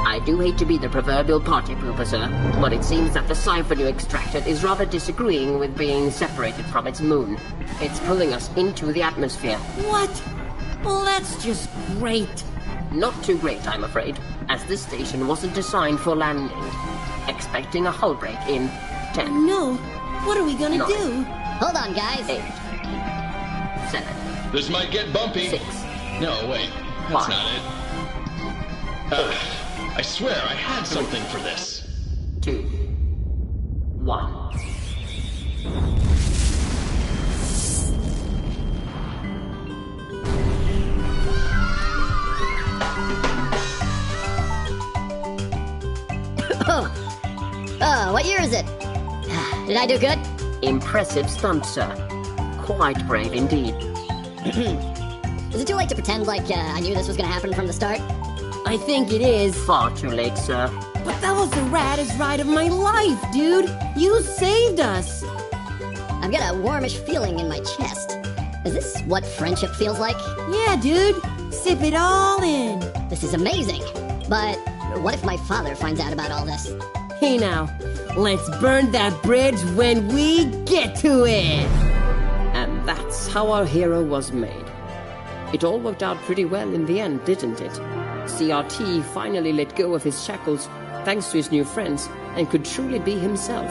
I do hate to be the proverbial party pooper, sir, but it seems that the siphon you extracted is rather disagreeing with being separated from its moon. It's pulling us into the atmosphere. What? Well, that's just great. Not too great, I'm afraid, as this station wasn't designed for landing. Expecting a hull break in 10. No. What are we gonna 9, do? Hold on, guys. 8, 7. This might get bumpy. 6. No, wait. That's 5. not it. I swear I had something for this. 2. 1. Oh, what year is it? Did I do good? Impressive stunt, sir. Quite brave indeed. Is it too late to pretend like I knew this was gonna happen from the start? I think it is. Far too late, sir. But that was the raddest ride of my life, dude! You saved us! I've got a warmish feeling in my chest. Is this what friendship feels like? Yeah, dude! Sip it all in! This is amazing. But what if my father finds out about all this? Hey now, let's burn that bridge when we get to it! And that's how our hero was made. It all worked out pretty well in the end, didn't it? CRT finally let go of his shackles thanks to his new friends and could truly be himself.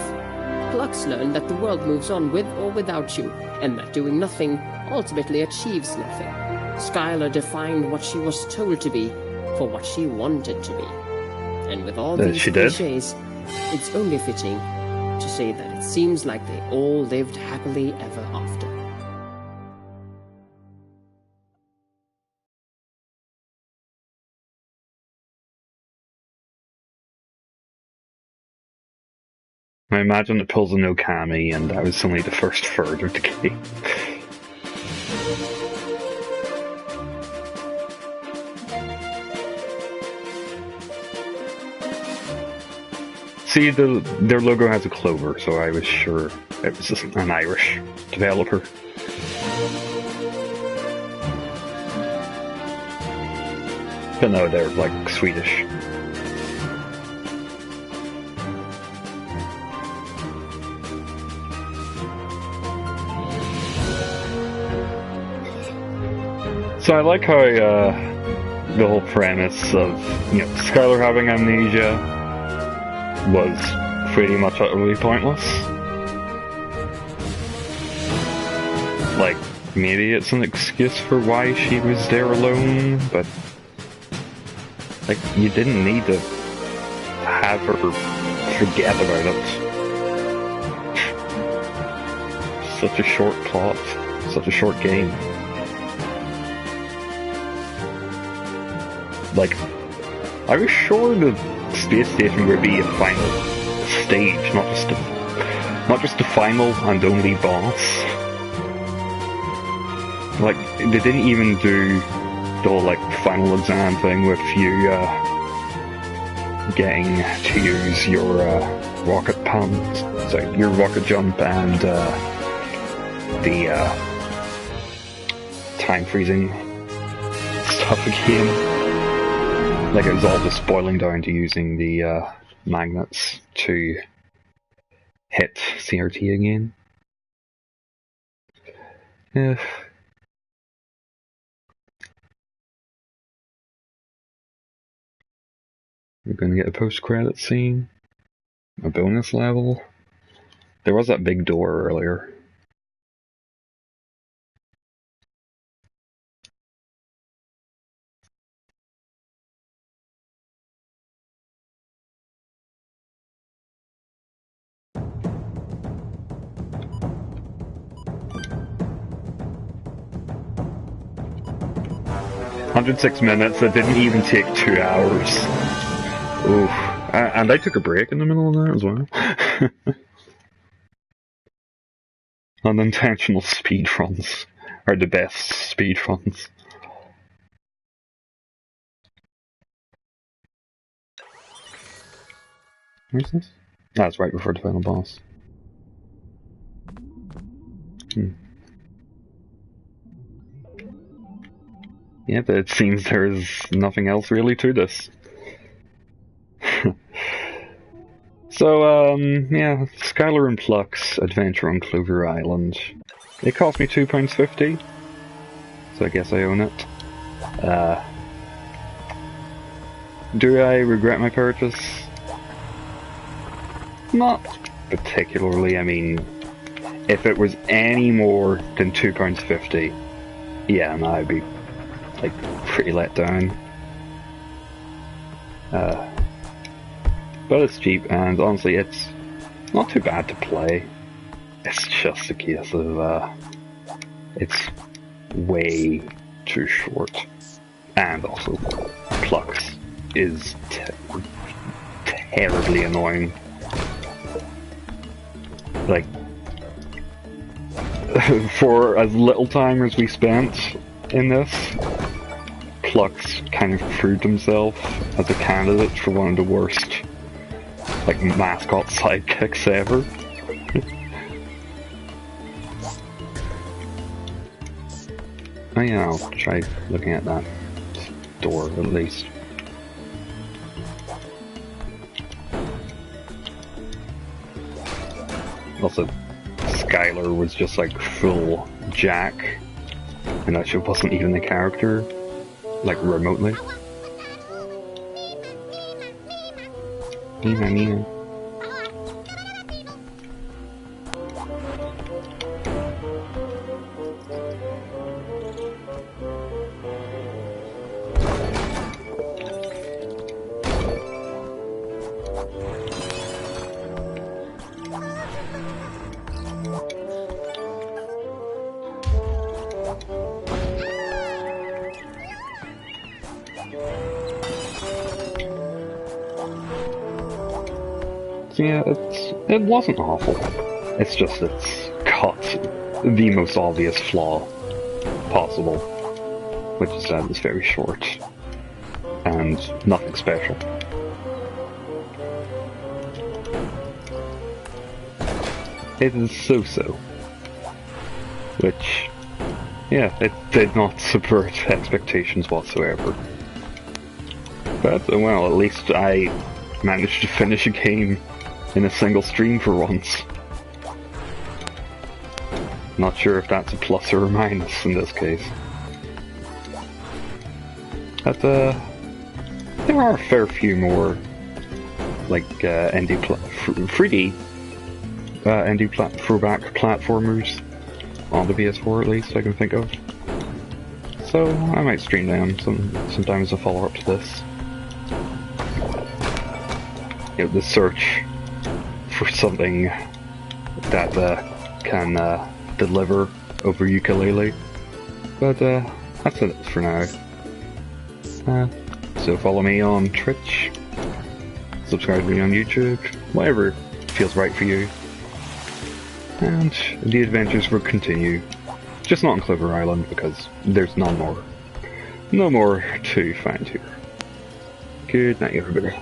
Plux learned that the world moves on with or without you, and that doing nothing ultimately achieves nothing. Skylar defined what she was told to be for what she wanted to be. And with all these cliches, it's only fitting to say that it seems like they all lived happily ever after. I imagine it pulls an Okami, and that was only the first further decay. See, their logo has a clover, so I was sure it was just an Irish developer. But no, they're like Swedish. So I like how the whole premise of, you know, Skylar having amnesia was pretty much utterly pointless. Like, maybe it's an excuse for why she was there alone, but like, you didn't need to have her forget about it. Such a short plot, such a short game. Like, I was sure the space station would be a final stage, not just the final and only boss. Like, they didn't even do the whole, like, final exam thing with you, getting to use your, rocket pants, so your rocket jump and, the, time freezing stuff again. Like, it was all just boiling down to using the, magnets to hit CRT again. Yeah. We're gonna get a post-credit scene. A bonus level. There was that big door earlier. "106 minutes, that didn't even take 2 hours. Oof. And I took a break in the middle of that as well. Unintentional speedruns are the best speedruns. Where's this? That's right before the final boss. Yeah, but it seems there's nothing else really to this. So, yeah, Skylar and Plux Adventure on Clover Island. It cost me £2.50, so I guess I own it. Do I regret my purchase? Not particularly. I mean, if it was any more than £2.50, yeah, no, I'd be, like, pretty let down. But it's cheap, and honestly, it's not too bad to play. It's just a case of, it's way too short. And also, Plux is terribly annoying. Like, for as little time as we spent in this, Plux kind of proved himself as a candidate for one of the worst, like, mascot sidekicks ever. Oh yeah, I'll try looking at that door at least. Also, Skylar was just like full Jack, and that she wasn't even a character, like, remotely. Nina, Nina. Yeah, It wasn't awful. It's just it's got the most obvious flaw possible, which is that it's very short and nothing special. It is so-so, which, yeah, it did not subvert expectations whatsoever. But, well, at least I managed to finish a game in a single stream for once. Not sure if that's a plus or a minus in this case. But, there are a fair few more, like, 3D indie throwback platformers on the PS4 at least I can think of. So I might stream them sometimes as a follow-up to this. You know, the search for something that can deliver over ukulele. But that's it for now. So follow me on Twitch, subscribe to me on YouTube, whatever feels right for you. And the adventures will continue. Just not on Clover Island, because there's no more to find here. Good night, everybody.